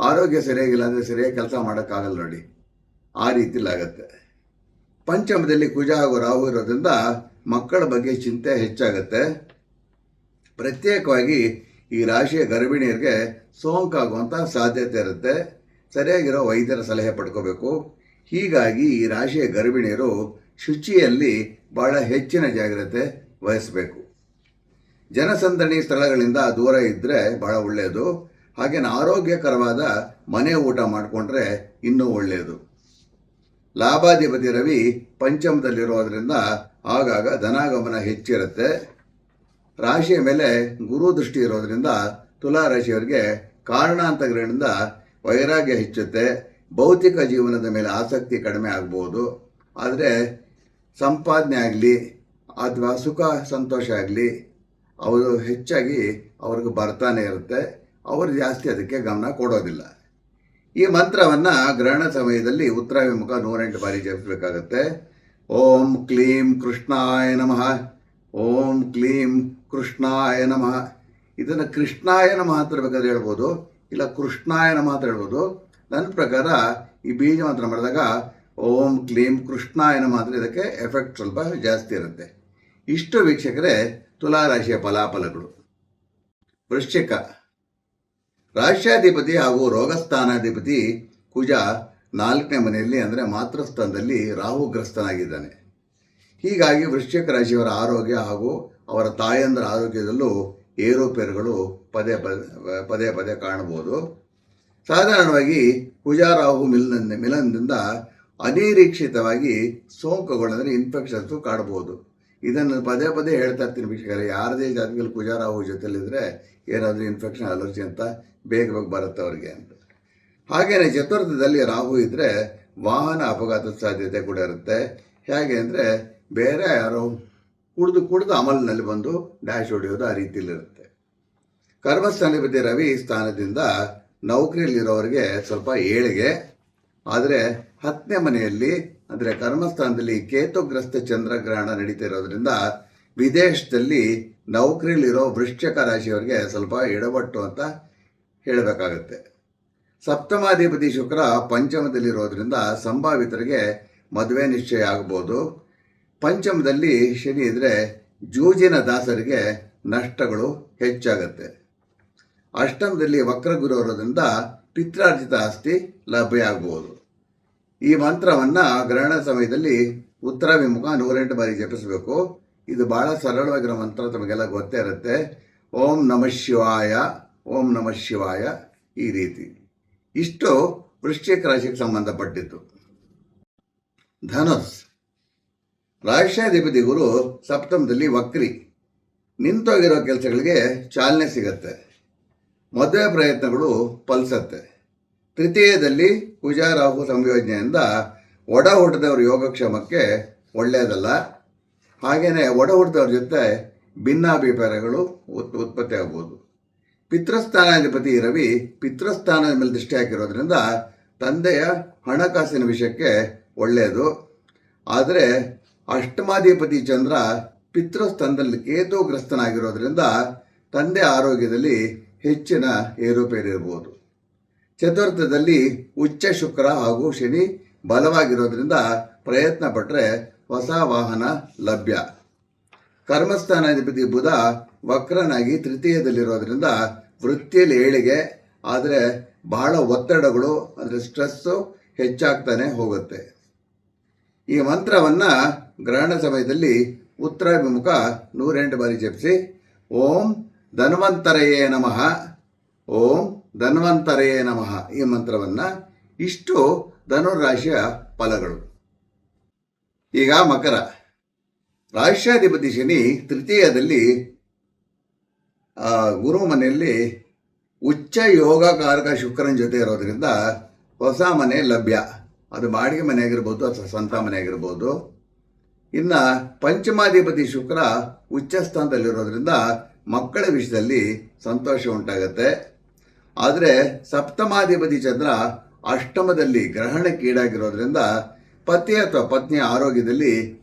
ಆರೋಗ್ಯ ಸರಿಯಾಗಿಲ್ಲ ಅಂದರೆ ಸರಿಯಾಗಿ ಕೆಲಸ ಮಾಡೋಕ್ಕಾಗಲ್ಲ ನೋಡಿ, ಆ ರೀತಿಲಾಗತ್ತೆ. ಪಂಚಮದಲ್ಲಿ ಕುಜ ಹಾಗೂ ರಾಹು ಇರೋದ್ರಿಂದ ಮಕ್ಕಳ ಬಗ್ಗೆ ಚಿಂತೆ ಹೆಚ್ಚಾಗುತ್ತೆ. ಪ್ರತ್ಯೇಕವಾಗಿ ಈ ರಾಶಿಯ ಗರ್ಭಿಣಿಯರಿಗೆ ಸೋಂಕಾಗುವಂಥ ಸಾಧ್ಯತೆ ಇರುತ್ತೆ. ಸರಿಯಾಗಿರೋ ವೈದ್ಯರ ಸಲಹೆ ಪಡ್ಕೋಬೇಕು. ಹೀಗಾಗಿ ಈ ರಾಶಿಯ ಗರ್ಭಿಣಿಯರು ಶುಚಿಯಲ್ಲಿ ಬಹಳ ಹೆಚ್ಚಿನ ಜಾಗ್ರತೆ ವಹಿಸಬೇಕು. ಜನಸಂದಣಿ ಸ್ಥಳಗಳಿಂದ ದೂರ ಇದ್ದರೆ ಬಹಳ ಒಳ್ಳೆಯದು. ಹಾಗೇನು ಆರೋಗ್ಯಕರವಾದ ಮನೆ ಊಟ ಮಾಡಿಕೊಂಡ್ರೆ ಇನ್ನೂ ಒಳ್ಳೆಯದು. ಲಾಭಾಧಿಪತಿ ರವಿ ಪಂಚಮದಲ್ಲಿರೋದ್ರಿಂದ ಆಗಾಗ ಧನಾಗಮನ ಹೆಚ್ಚಿರುತ್ತೆ. ರಾಶಿಯ ಮೇಲೆ ಗುರು ದೃಷ್ಟಿ ಇರೋದ್ರಿಂದ ತುಲಾ ರಾಶಿಯವರಿಗೆ ಕಾರಣಾಂತರಗಳಿಂದ ವೈರಾಗ್ಯ ಹೆಚ್ಚುತ್ತೆ. ಭೌತಿಕ ಜೀವನದ ಮೇಲೆ ಆಸಕ್ತಿ ಕಡಿಮೆ ಆಗ್ಬೋದು. ಆದರೆ ಸಂಪಾದನೆ ಆಗಲಿ ಅಥವಾ ಸುಖ ಸಂತೋಷ ಆಗಲಿ ಅವರು ಹೆಚ್ಚಾಗಿ ಅವ್ರಿಗೆ ಬರ್ತಾನೆ ಇರುತ್ತೆ. ಅವರು ಜಾಸ್ತಿ ಅದಕ್ಕೆ ಗಮನ ಕೊಡೋದಿಲ್ಲ. ಈ ಮಂತ್ರವನ್ನು ಗ್ರಹಣ ಸಮಯದಲ್ಲಿ ಉತ್ತರಾಭಿಮುಖ 108 ಬಾರಿ ಜಪಿಸಬೇಕಾಗತ್ತೆ. ಓಂ ಕ್ಲೀಂ ಕೃಷ್ಣಾಯ ನಮಃ, ಓಂ ಕ್ಲೀಂ ಕೃಷ್ಣಾಯ ನಮಃ. ಇದನ್ನು ಕೃಷ್ಣಾಯ ನಮಃ ಅಂತ ಬೇಕಾದ್ರೆ ಹೇಳ್ಬೋದು, ಇಲ್ಲ ಕೃಷ್ಣಾಯ ನಮಃ ಅಂತ ಹೇಳ್ಬೋದು. ನನ್ನ ಪ್ರಕಾರ ಈ ಬೀಜ ಮಂತ್ರ ಮಾಡಿದಾಗ ಓಂ ಕ್ಲೀಂ ಕೃಷ್ಣಾಯ ನಮಃ ಅಂದರೆ ಇದಕ್ಕೆ ಎಫೆಕ್ಟ್ ಸ್ವಲ್ಪ ಜಾಸ್ತಿ ಇರುತ್ತೆ. ಇಷ್ಟು ವೀಕ್ಷಕರೇ ತುಲಾರಾಶಿಯ ಫಲಾಫಲಗಳು. ವೃಶ್ಚಿಕ ರಾಶ್ಯಾಧಿಪತಿ ಹಾಗೂ ರೋಗಸ್ಥಾನಾಧಿಪತಿ ಕುಜ 4ನೇ ಮನೆಯಲ್ಲಿ ಅಂದರೆ ಮಾತೃಸ್ಥಾನದಲ್ಲಿ ರಾಹುಗ್ರಸ್ತನಾಗಿದ್ದಾನೆ. ಹೀಗಾಗಿ ವೃಶ್ಚಿಕ ರಾಶಿಯವರ ಆರೋಗ್ಯ ಹಾಗೂ ಅವರ ತಾಯಂದರ ಆರೋಗ್ಯದಲ್ಲೂ ಏರುಪೇರುಗಳು ಪದೇ ಪದೇ ಕಾಣಬಹುದು. ಸಾಧಾರಣವಾಗಿ ಕುಜ ರಾಹು ಮಿಲನದಿಂದ ಅನಿರೀಕ್ಷಿತವಾಗಿ ಸೋಂಕುಗಳು ಅಂದರೆ ಇನ್ಫೆಕ್ಷನ್ಸು ಕಾಣಬಹುದು. ಇದನ್ನು ಪದೇ ಪದೇ ಹೇಳ್ತಾ ಇರ್ತೀನಿ ವೀಕ್ಷಕರೇ, ಯಾರದೇ ಜಾತಿಗಳು ಕುಜ ರಾಹು ಜೊತೆಲಿದ್ರೆ ಏನಾದರೂ ಇನ್ಫೆಕ್ಷನ್ ಅಲರ್ಜಿ ಅಂತ ಬೇಗ ಬರುತ್ತೆ ಅವ್ರಿಗೆ ಅಂತ. ಹಾಗೆಯೇ ಚತುರ್ಥದಲ್ಲಿ ರಾಹು ಇದ್ದರೆ ವಾಹನ ಅಪಘಾತದ ಸಾಧ್ಯತೆ ಕೂಡ ಇರುತ್ತೆ. ಹೇಗೆ ಅಂದರೆ ಬೇರೆ ಯಾರೋ ಕುಡಿದು ಅಮಲಿನಲ್ಲಿ ಬಂದು ಡ್ಯಾಶ್ ಹೊಡೆಯೋದು ಆ ರೀತಿಯಲ್ಲಿರುತ್ತೆ. ಕರ್ಮಸ್ಥಾನಾಧಿಪತಿ ರವಿ ಸ್ಥಾನದಿಂದ ನೌಕರಿಯಲ್ಲಿರೋರಿಗೆ ಸ್ವಲ್ಪ ಏಳಿಗೆ. ಆದರೆ 10ನೇ ಮನೆಯಲ್ಲಿ ಅಂದರೆ ಕರ್ಮಸ್ಥಾನದಲ್ಲಿ ಕೇತುಗ್ರಸ್ತ ಚಂದ್ರಗ್ರಹಣ ನಡೀತಾ ಇರೋದ್ರಿಂದ ವಿದೇಶದಲ್ಲಿ ನೌಕರಿಯಲ್ಲಿರೋ ವೃಶ್ಚಿಕ ರಾಶಿಯವರಿಗೆ ಸ್ವಲ್ಪ ಎಡವಟ್ಟು ಅಂತ ಹೇಳಬೇಕಾಗತ್ತೆ. ಸಪ್ತಮಾಧಿಪತಿ ಶುಕ್ರ ಪಂಚಮದಲ್ಲಿರೋದ್ರಿಂದ ಸಂಭಾವಿತರಿಗೆ ಮದುವೆ ನಿಶ್ಚಯ ಆಗ್ಬೋದು. ಪಂಚಮದಲ್ಲಿ ಶನಿ ಇದ್ದರೆ ಜೂಜಿನ ದಾಸರಿಗೆ ನಷ್ಟಗಳು ಹೆಚ್ಚಾಗತ್ತೆ. ಅಷ್ಟಮದಲ್ಲಿ ವಕ್ರಗುರು ಇರೋದ್ರಿಂದ ಪಿತ್ರಾರ್ಜಿತ ಆಸ್ತಿ ಲಭ್ಯ ಆಗ್ಬೋದು. ಈ ಮಂತ್ರವನ್ನು ಗ್ರಹಣ ಸಮಯದಲ್ಲಿ ಉತ್ತರಾಭಿಮುಖ 108 ಬಾರಿ ಜಪಿಸಬೇಕು. ಇದು ಬಹಳ ಸರಳವಾಗಿರೋ ಮಂತ್ರ, ತಮಗೆಲ್ಲ ಗೊತ್ತೇ ಇರುತ್ತೆ. ಓಂ ನಮಃ ಶಿವಾಯ, ಓಂ ನಮಃ ಶಿವಾಯ, ಈ ರೀತಿ. ಇಷ್ಟು ವೃಶ್ಚಿಕ ರಾಶಿಗೆ ಸಂಬಂಧಪಟ್ಟಿತ್ತು. ಧನುಸ್ ರಾಶ್ಯಾಧಿಪತಿ ಗುರು ಸಪ್ತಮದಲ್ಲಿ ವಕ್ರಿ. ನಿಂತೋಗಿರೋ ಕೆಲಸಗಳಿಗೆ ಚಾಲನೆ ಸಿಗತ್ತೆ. ಮದುವೆ ಪ್ರಯತ್ನಗಳು ಫಲಿಸತ್ತೆ. ತೃತೀಯದಲ್ಲಿ ಕುಜ ರಾಹು ಸಂಯೋಜನೆಯಿಂದ ಒಡ ಹುಟ್ಟಿದವ್ರ ಯೋಗಕ್ಷೇಮಕ್ಕೆ ಒಳ್ಳೆಯದಲ್ಲ. ಹಾಗೆಯೇ ಒಡ ಹುಟ್ಟಿದವ್ರ ಜೊತೆ ಭಿನ್ನಾಭಿಪ್ರಾಯಗಳು ಉತ್ಪತ್ತಿ ಆಗ್ಬೋದು. ಪಿತೃಸ್ಥಾನಾಧಿಪತಿ ರವಿ ಪಿತೃಸ್ಥಾನದ ಮೇಲೆ ದೃಷ್ಟಿ ಹಾಕಿರೋದ್ರಿಂದ ತಂದೆಯ ಹಣಕಾಸಿನ ವಿಷಯಕ್ಕೆ ಒಳ್ಳೆಯದು. ಆದರೆ ಅಷ್ಟಮಾಧಿಪತಿ ಚಂದ್ರ ಪಿತೃಸ್ಥಾನದಲ್ಲಿ ಕೇತುಗ್ರಸ್ತನಾಗಿರೋದ್ರಿಂದ ತಂದೆ ಆರೋಗ್ಯದಲ್ಲಿ ಹೆಚ್ಚಿನ ಏರುಪೇರಿರ್ಬೋದು. ಚತುರ್ಥದಲ್ಲಿ ಉಚ್ಚ ಶುಕ್ರ ಹಾಗೂ ಶನಿ ಬಲವಾಗಿರೋದ್ರಿಂದ ಪ್ರಯತ್ನ ಪಟ್ಟರೆ ಹೊಸ ವಾಹನ ಲಭ್ಯ. ಕರ್ಮಸ್ಥಾನಾಧಿಪತಿ ಬುಧ ವಕ್ರನಾಗಿ ತೃತೀಯದಲ್ಲಿರೋದ್ರಿಂದ ವೃತ್ತಿಯಲ್ಲಿ ಏಳಿಗೆ. ಆದರೆ ಬಹಳ ಒತ್ತಡಗಳು ಅಂದರೆ ಸ್ಟ್ರೆಸ್ಸು ಹೆಚ್ಚಾಗ್ತಾನೆ ಹೋಗುತ್ತೆ. ಈ ಮಂತ್ರವನ್ನು ಗ್ರಹಣ ಸಮಯದಲ್ಲಿ ಉತ್ತರಾಭಿಮುಖ 108 ಬಾರಿ ಜಪಿಸಿ. ಓಂ ಧನ್ವಂತರಯೇ ನಮಃ, ಓಂ ಧನ್ವಂತರಯೇ ನಮಃ ಈ ಮಂತ್ರವನ್ನು. ಇಷ್ಟು ಧನುರಾಶಿಯ ಫಲಗಳು. ಈಗ ಮಕರ ರಾಶ್ಯಾಧಿಪತಿ ಶನಿ ತೃತೀಯದಲ್ಲಿ ಗುರು ಮನೆಯಲ್ಲಿ ಉಚ್ಚ ಯೋಗಕಾರಕ ಶುಕ್ರನ ಜೊತೆ ಇರೋದ್ರಿಂದ ಹೊಸ ಮನೆ ಲಭ್ಯ. ಅದು ಬಾಡಿಗೆ ಮನೆ ಆಗಿರ್ಬೋದು ಅಥವಾ ಸ್ವಂತ ಮನೆ ಆಗಿರ್ಬೋದು. ಇನ್ನು ಪಂಚಮಾಧಿಪತಿ ಶುಕ್ರ ಉಚ್ಚ ಸ್ಥಾನದಲ್ಲಿರೋದ್ರಿಂದ ಮಕ್ಕಳ ವಿಷಯದಲ್ಲಿ ಸಂತೋಷ ಉಂಟಾಗುತ್ತೆ. ಆದರೆ ಸಪ್ತಮಾಧಿಪತಿ ಚಂದ್ರ ಅಷ್ಟಮದಲ್ಲಿ ಗ್ರಹಣಕ್ಕೀಡಾಗಿರೋದ್ರಿಂದ ಪತಿ ಅಥವಾ ಪತ್ನಿಯ ಆರೋಗ್ಯದಲ್ಲಿ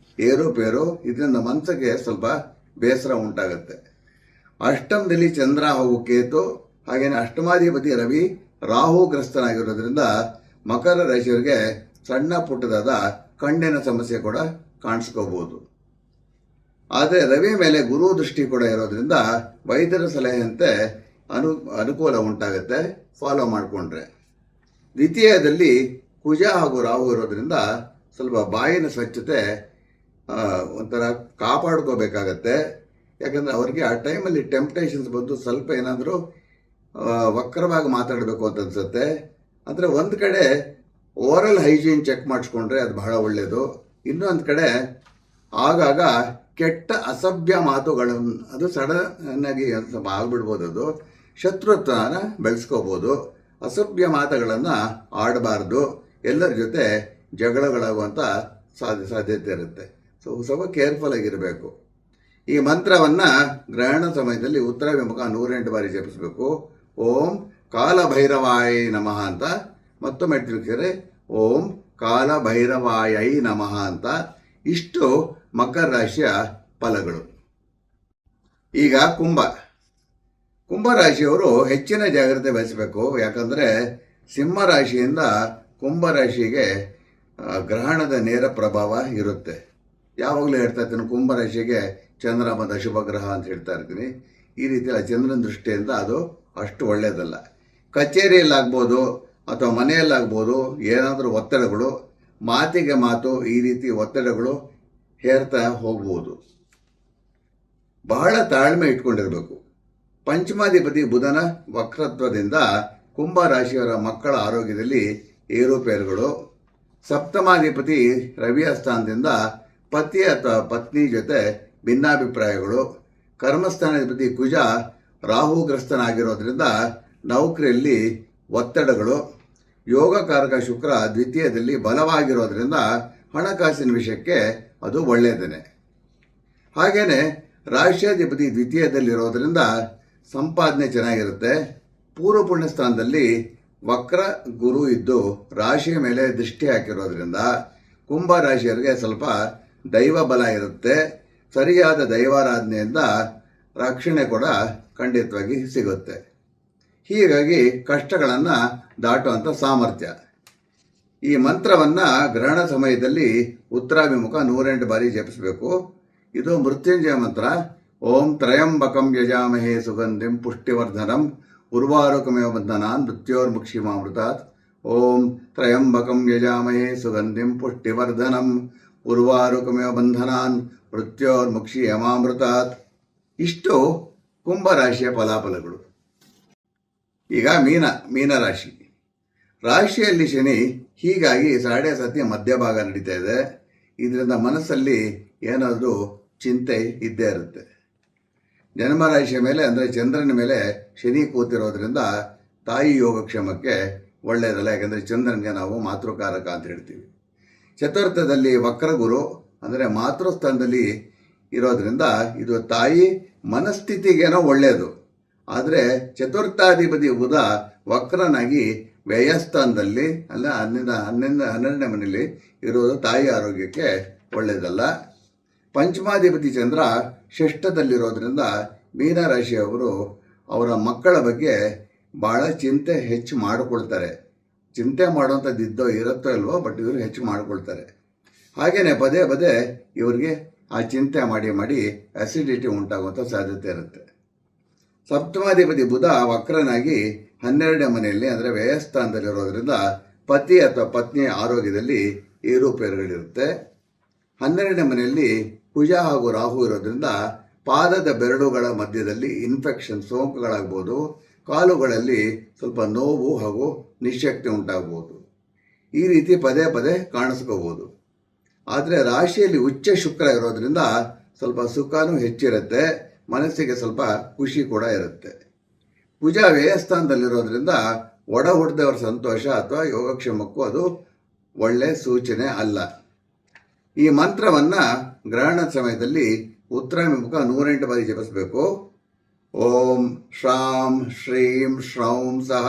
ಏರುಪೇರು. ಇದರಿಂದ ಮನಸ್ಸಿಗೆ ಸ್ವಲ್ಪ ಬೇಸರ ಉಂಟಾಗುತ್ತೆ. ಅಷ್ಟಮದಲ್ಲಿ ಚಂದ್ರ ಹಾಗೂ ಕೇತು, ಹಾಗೆಯೇ ಅಷ್ಟಮಾಧಿಪತಿ ರವಿ ರಾಹುಗ್ರಸ್ತನಾಗಿರೋದ್ರಿಂದ ಮಕರ ರಾಶಿಯವರಿಗೆ ಸಣ್ಣ ಪುಟ್ಟದಾದ ಕಣ್ಣಿನ ಸಮಸ್ಯೆ ಕೂಡ ಕಾಣಿಸ್ಕೋಬೋದು. ಆದರೆ ರವಿ ಮೇಲೆ ಗುರು ದೃಷ್ಟಿ ಕೂಡ ಇರೋದ್ರಿಂದ ವೈದ್ಯರ ಸಲಹೆಯಂತೆ ಅನುಕೂಲ ಉಂಟಾಗುತ್ತೆ ಫಾಲೋ ಮಾಡಿಕೊಂಡ್ರೆ. ದ್ವಿತೀಯದಲ್ಲಿ ಕುಜ ಹಾಗೂ ರಾಹು ಇರೋದ್ರಿಂದ ಸ್ವಲ್ಪ ಬಾಯಿನ ಸ್ವಚ್ಛತೆ ಒಂಥರ ಕಾಪಾಡ್ಕೋಬೇಕಾಗತ್ತೆ. ಯಾಕಂದರೆ ಅವ್ರಿಗೆ ಆ ಟೈಮಲ್ಲಿ ಟೆಂಪ್ಟೇಷನ್ಸ್ ಬಂದು ಸ್ವಲ್ಪ ಏನಾದರೂ ವಕ್ರವಾಗಿ ಮಾತಾಡಬೇಕು ಅಂತ ಅನಿಸುತ್ತೆ. ಅಂದರೆ ಒಂದು ಕಡೆ ಓರಲ್ ಹೈಜೀನ್ ಚೆಕ್ ಮಾಡಿಸ್ಕೊಂಡ್ರೆ ಅದು ಬಹಳ ಒಳ್ಳೆಯದು. ಇನ್ನೊಂದು ಕಡೆ ಆಗಾಗ ಕೆಟ್ಟ ಅಸಭ್ಯ ಮಾತುಗಳನ್ನು ಅದು ಸಡನ್ನಾಗಿ ಸ್ವಲ್ಪ ಆಗ್ಬಿಡ್ಬೋದು. ಅದು ಶತ್ರುತ್ವನ ಬೆಳೆಸ್ಕೋಬೋದು. ಅಸಭ್ಯ ಮಾತುಗಳನ್ನು ಆಡಬಾರ್ದು. ಎಲ್ಲರ ಜೊತೆ ಜಗಳಗಳಾಗುವಂಥ ಸಾಧ್ಯತೆ ಇರುತ್ತೆ. ಸ್ವಲ್ಪ ಕೇರ್ಫುಲ್ ಆಗಿರಬೇಕು. ಈ ಮಂತ್ರವನ್ನು ಗ್ರಹಣ ಸಮಯದಲ್ಲಿ ಉತ್ತರಾಭಿಮುಖ 108 ಬಾರಿ ಜಪಿಸಬೇಕು. ಓಂ ಕಾಲಭೈರವಾಯ ನಮಃ ಅಂತ ಮತ್ತೊಮ್ಮೆ ತಿಳಿಸಿದರೆ ಓಂ ಕಾಲಭೈರವಾಯ ನಮಃ ಅಂತ. ಇಷ್ಟು ಮಕರ ರಾಶಿಯ ಫಲಗಳು. ಈಗ ಕುಂಭರಾಶಿಯವರು ಹೆಚ್ಚಿನ ಜಾಗ್ರತೆ ವಹಿಸಬೇಕು. ಯಾಕಂದರೆ ಸಿಂಹರಾಶಿಯಿಂದ ಕುಂಭರಾಶಿಗೆ ಗ್ರಹಣದ ನೇರ ಪ್ರಭಾವ ಇರುತ್ತೆ. ಯಾವಾಗಲೂ ಹೇಳ್ತಾ ಇರ್ತೀನಿ, ಕುಂಭರಾಶಿಗೆ ಚಂದ್ರಮದ ಶುಭ ಗ್ರಹ ಅಂತ ಹೇಳ್ತಾ ಇರ್ತೀನಿ. ಈ ರೀತಿ ಚಂದ್ರನ ದೃಷ್ಟಿಯಿಂದ ಅದು ಅಷ್ಟು ಒಳ್ಳೆಯದಲ್ಲ. ಕಚೇರಿಯಲ್ಲಾಗ್ಬೋದು ಅಥವಾ ಮನೆಯಲ್ಲಾಗ್ಬೋದು ಏನಾದರೂ ಒತ್ತಡಗಳು, ಮಾತಿಗೆ ಮಾತು, ಈ ರೀತಿ ಒತ್ತಡಗಳು ಹೇರ್ತಾ ಹೋಗ್ಬೋದು. ಬಹಳ ತಾಳ್ಮೆ ಇಟ್ಕೊಂಡಿರಬೇಕು. ಪಂಚಮಾಧಿಪತಿ ಬುಧನ ವಕ್ರತ್ವದಿಂದ ಕುಂಭರಾಶಿಯವರ ಮಕ್ಕಳ ಆರೋಗ್ಯದಲ್ಲಿ ಏರುಪೇರುಗಳು. ಸಪ್ತಮಾಧಿಪತಿ ರವಿಯ ಸ್ಥಾನದಿಂದ ಪತಿ ಅಥವಾ ಪತ್ನಿ ಜೊತೆ ಭಿನ್ನಾಭಿಪ್ರಾಯಗಳು. ಕರ್ಮಸ್ಥಾನಾಧಿಪತಿ ಕುಜ ರಾಹುಗ್ರಸ್ತನಾಗಿರೋದ್ರಿಂದ ನೌಕರಿಯಲ್ಲಿ ಒತ್ತಡಗಳು. ಯೋಗಕಾರಕ ಶುಕ್ರ ದ್ವಿತೀಯದಲ್ಲಿ ಬಲವಾಗಿರೋದ್ರಿಂದ ಹಣಕಾಸಿನ ವಿಷಯಕ್ಕೆ ಅದು ಒಳ್ಳೆಯದೇ. ಹಾಗೆಯೇ ರಾಷ್ಟ್ರಾಧಿಪತಿ ದ್ವಿತೀಯದಲ್ಲಿರೋದ್ರಿಂದ ಸಂಪಾದನೆ ಚೆನ್ನಾಗಿರುತ್ತೆ. ಪೂರ್ವ ಪುಣ್ಯ ಸ್ಥಾನದಲ್ಲಿ ವಕ್ರ ಗುರು ಇದ್ದು ರಾಶಿಯ ಮೇಲೆ ದೃಷ್ಟಿ ಹಾಕಿರೋದ್ರಿಂದ ಕುಂಭರಾಶಿಯವರಿಗೆ ಸ್ವಲ್ಪ ದೈವ ಬಲ ಇರುತ್ತೆ. ಸರಿಯಾದ ದೈವಾರಾಧನೆಯಿಂದ ರಕ್ಷಣೆ ಕೂಡ ಖಂಡಿತವಾಗಿ ಸಿಗುತ್ತೆ. ಹೀಗಾಗಿ ಕಷ್ಟಗಳನ್ನು ದಾಟುವಂಥ ಸಾಮರ್ಥ್ಯ. ಈ ಮಂತ್ರವನ್ನು ಗ್ರಹಣ ಸಮಯದಲ್ಲಿ ಉತ್ತರಾಭಿಮುಖ 108 ಬಾರಿ ಜಪಿಸಬೇಕು. ಇದು ಮೃತ್ಯುಂಜಯ ಮಂತ್ರ. ಓಂ ತ್ರಯಂಬಕಂ ಯಜಾಮಹೇ ಸುಗಂಧಿಂ ಪುಷ್ಟಿವರ್ಧನಂ ಉರ್ವಾರುಕಮೇವ ಬಂಧನಾನ್ ಮೃತ್ಯೋರ್ಮುಕ್ಷಿಮಾಮೃತಾತ್. ಓಂ ತ್ರಯಂಬಕಂ ಯಜಾಮಹೇ ಸುಗಂಧಿಂ ಪುಷ್ಟಿವರ್ಧನಂ ಉರ್ವಾರುಕಮೇವ ಬಂಧನಾನ್ ಮೃತ್ಯೋರ್ಮುಕ್ಷಿಯಮಾಮೃತಾತ್. ಇಷ್ಟು ಕುಂಭರಾಶಿಯ ಫಲಾಫಲಗಳು. ಈಗ ಮೀನರಾಶಿ. ರಾಶಿಯಲ್ಲಿ ಶನಿ, ಹೀಗಾಗಿ ಸಾಡೆ ಸತಿ ಮಧ್ಯಭಾಗ ನಡೀತಾ ಇದೆ. ಇದರಿಂದ ಮನಸ್ಸಲ್ಲಿ ಏನಾದರೂ ಚಿಂತೆ ಇದ್ದೇ ಇರುತ್ತೆ. ಜನ್ಮರಾಶಿಯ ಮೇಲೆ ಅಂದರೆ ಚಂದ್ರನ ಮೇಲೆ ಶನಿ ಕೂತಿರೋದ್ರಿಂದ ತಾಯಿ ಯೋಗಕ್ಷೇಮಕ್ಕೆ ಒಳ್ಳೆಯದಲ್ಲ. ಯಾಕೆಂದರೆ ಚಂದ್ರನಿಗೆ ನಾವು ಮಾತೃಕಾರಕ ಅಂತ ಹೇಳ್ತೀವಿ. ಚತುರ್ಥದಲ್ಲಿ ವಕ್ರಗುರು ಅಂದರೆ ಮಾತೃಸ್ಥಾನದಲ್ಲಿ ಇರೋದ್ರಿಂದ ಇದು ತಾಯಿ ಮನಸ್ಥಿತಿಗೇನೋ ಒಳ್ಳೆಯದು. ಆದರೆ ಚತುರ್ಥಾಧಿಪತಿ ಬುಧ ವಕ್ರನಾಗಿ ವ್ಯಯಸ್ಥಾನದಲ್ಲಿ ಅಲ್ಲ 12ನೇ ಮನೆಯಲ್ಲಿ ಇರೋದು ತಾಯಿ ಆರೋಗ್ಯಕ್ಕೆ ಒಳ್ಳೆಯದಲ್ಲ. ಪಂಚಮಾಧಿಪತಿ ಚಂದ್ರ ಷಷ್ಠದಲ್ಲಿರೋದ್ರಿಂದ ಮೀನರಾಶಿಯವರು ಅವರ ಮಕ್ಕಳ ಬಗ್ಗೆ ಭಾಳ ಚಿಂತೆ ಹೆಚ್ಚು ಮಾಡಿಕೊಳ್ತಾರೆ. ಚಿಂತೆ ಮಾಡುವಂಥದ್ದು ಇರುತ್ತೋ ಇಲ್ವೋ, ಬಟ್ ಇವರು ಹೆಚ್ಚು ಮಾಡಿಕೊಳ್ತಾರೆ. ಹಾಗೆಯೇ ಪದೇ ಪದೇ ಇವರಿಗೆ ಆ ಚಿಂತೆ ಮಾಡಿ ಅಸಿಡಿಟಿ ಉಂಟಾಗುವಂಥ ಸಾಧ್ಯತೆ ಇರುತ್ತೆ. ಸಪ್ತಮಾಧಿಪತಿ ಬುಧ ವಕ್ರನಾಗಿ 12ನೇ ಮನೆಯಲ್ಲಿ ಅಂದರೆ ವ್ಯಯಸ್ಥಾನದಲ್ಲಿರೋದ್ರಿಂದ ಪತಿ ಅಥವಾ ಪತ್ನಿಯ ಆರೋಗ್ಯದಲ್ಲಿ ಏರುಪೇರುಗಳಿರುತ್ತೆ. 12ನೇ ಮನೆಯಲ್ಲಿ ಕುಜ ಹಾಗೂ ರಾಹು ಇರೋದ್ರಿಂದ ಪಾದದ ಬೆರಳುಗಳ ಮಧ್ಯದಲ್ಲಿ ಇನ್ಫೆಕ್ಷನ್ ಸೋಂಕುಗಳಾಗ್ಬೋದು. ಕಾಲುಗಳಲ್ಲಿ ಸ್ವಲ್ಪ ನೋವು ಹಾಗೂ ನಿಶ್ಶಕ್ತಿ ಉಂಟಾಗ್ಬೋದು. ಈ ರೀತಿ ಪದೇ ಪದೇ ಕಾಣಿಸ್ಕೋಬೋದು. ಆದರೆ ರಾಶಿಯಲ್ಲಿ ಉಚ್ಚ ಶುಕ್ರ ಇರೋದ್ರಿಂದ ಸ್ವಲ್ಪ ಸುಖನೂ ಹೆಚ್ಚಿರುತ್ತೆ. ಮನಸ್ಸಿಗೆ ಸ್ವಲ್ಪ ಖುಷಿ ಕೂಡ ಇರುತ್ತೆ. ಕುಜ ವ್ಯಯಸ್ಥಾನದಲ್ಲಿರೋದ್ರಿಂದ ಒಡ ಹುಟ್ಟಿದವರ ಸಂತೋಷ ಅಥವಾ ಯೋಗಕ್ಷೇಮಕ್ಕೂ ಅದು ಒಳ್ಳೆಯ ಸೂಚನೆ ಅಲ್ಲ. ಈ ಮಂತ್ರವನ್ನು ಗ್ರಹಣದ ಸಮಯದಲ್ಲಿ ಉತ್ತರಾಭಿಮುಖ 108 ಬಾರಿ ಜಪಿಸಬೇಕು. ಓಂ ಶ್ರಾಂ ಶ್ರೀಂ ಶ್ರೌಂ ಸಹ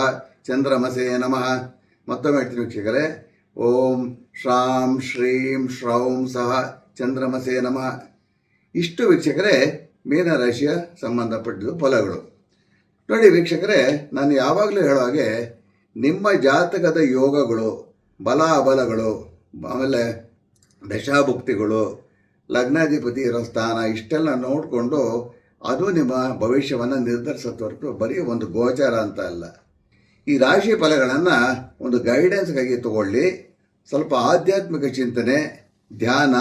ಚಂದ್ರಮಸೇ ನಮಃ. ಮತ್ತೊಮ್ಮೆ ಹೇಳ್ತೀನಿ ವೀಕ್ಷಕರೇ, ಓಂ ಶ್ರಾಂ ಶ್ರೀಂ ಶ್ರೌಂ ಸಹ ಚಂದ್ರಮಸೇ ನಮಃ. ಇಷ್ಟು ವೀಕ್ಷಕರೇ ಮೀನರಾಶಿಯ ಸಂಬಂಧಪಟ್ಟಿದ್ದು ಫಲಗಳು. ನೋಡಿ ವೀಕ್ಷಕರೇ, ನಾನು ಯಾವಾಗಲೂ ಹೇಳೋ ಹಾಗೆ ನಿಮ್ಮ ಜಾತಕದ ಯೋಗಗಳು, ಬಲ ಅಬಲಗಳು, ಆಮೇಲೆ ದಶಾಭುಕ್ತಿಗಳು, ಲಗ್ನಾಧಿಪತಿ ಇರೋ ಸ್ಥಾನ ಇಷ್ಟೆಲ್ಲ ನೋಡಿಕೊಂಡು ಅದು ನಿಮ್ಮ ಭವಿಷ್ಯವನ್ನು ನಿರ್ಧರಿಸೋದು ಹೊರತು ಬರೀ ಒಂದು ಗೋಚಾರ ಅಂತ ಅಲ್ಲ. ಈ ರಾಶಿ ಫಲಗಳನ್ನು ಒಂದು ಗೈಡೆನ್ಸ್ಗಾಗಿ ತಗೊಳ್ಳಿ. ಸ್ವಲ್ಪ ಆಧ್ಯಾತ್ಮಿಕ ಚಿಂತನೆ, ಧ್ಯಾನ,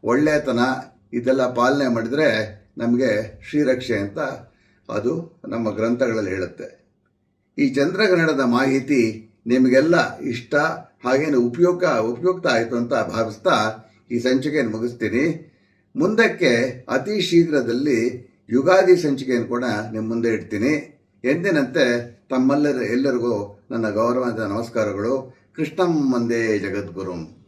ಒಳ್ಳೆತನ ಇದೆಲ್ಲ ಪಾಲನೆ ಮಾಡಿದರೆ ನಮಗೆ ಶ್ರೀರಕ್ಷೆ ಅಂತ ಅದು ನಮ್ಮ ಗ್ರಂಥಗಳಲ್ಲಿ ಹೇಳುತ್ತೆ. ಈ ಚಂದ್ರಗ್ರಹಣದ ಮಾಹಿತಿ ನಿಮಗೆಲ್ಲ ಇಷ್ಟ ಹಾಗೇನು ಉಪಯುಕ್ತ ಆಯಿತು ಅಂತ ಭಾವಿಸ್ತಾ ಈ ಸಂಚಿಕೆಯನ್ನು ಮುಗಿಸ್ತೀನಿ. ಮುಂದಕ್ಕೆ ಅತಿ ಶೀಘ್ರದಲ್ಲಿ ಯುಗಾದಿ ಸಂಚಿಕೆಯನ್ನು ಕೂಡ ನಿಮ್ಮ ಮುಂದೆ ಇಡ್ತೀನಿ. ಎಂದಿನಂತೆ ಎಲ್ಲರಿಗೂ ನನ್ನ ಗೌರವಾನ್ವಿತ ನಮಸ್ಕಾರಗಳು. ಕೃಷ್ಣಂ ವಂದೇ ಜಗದ್ಗುರುಂ.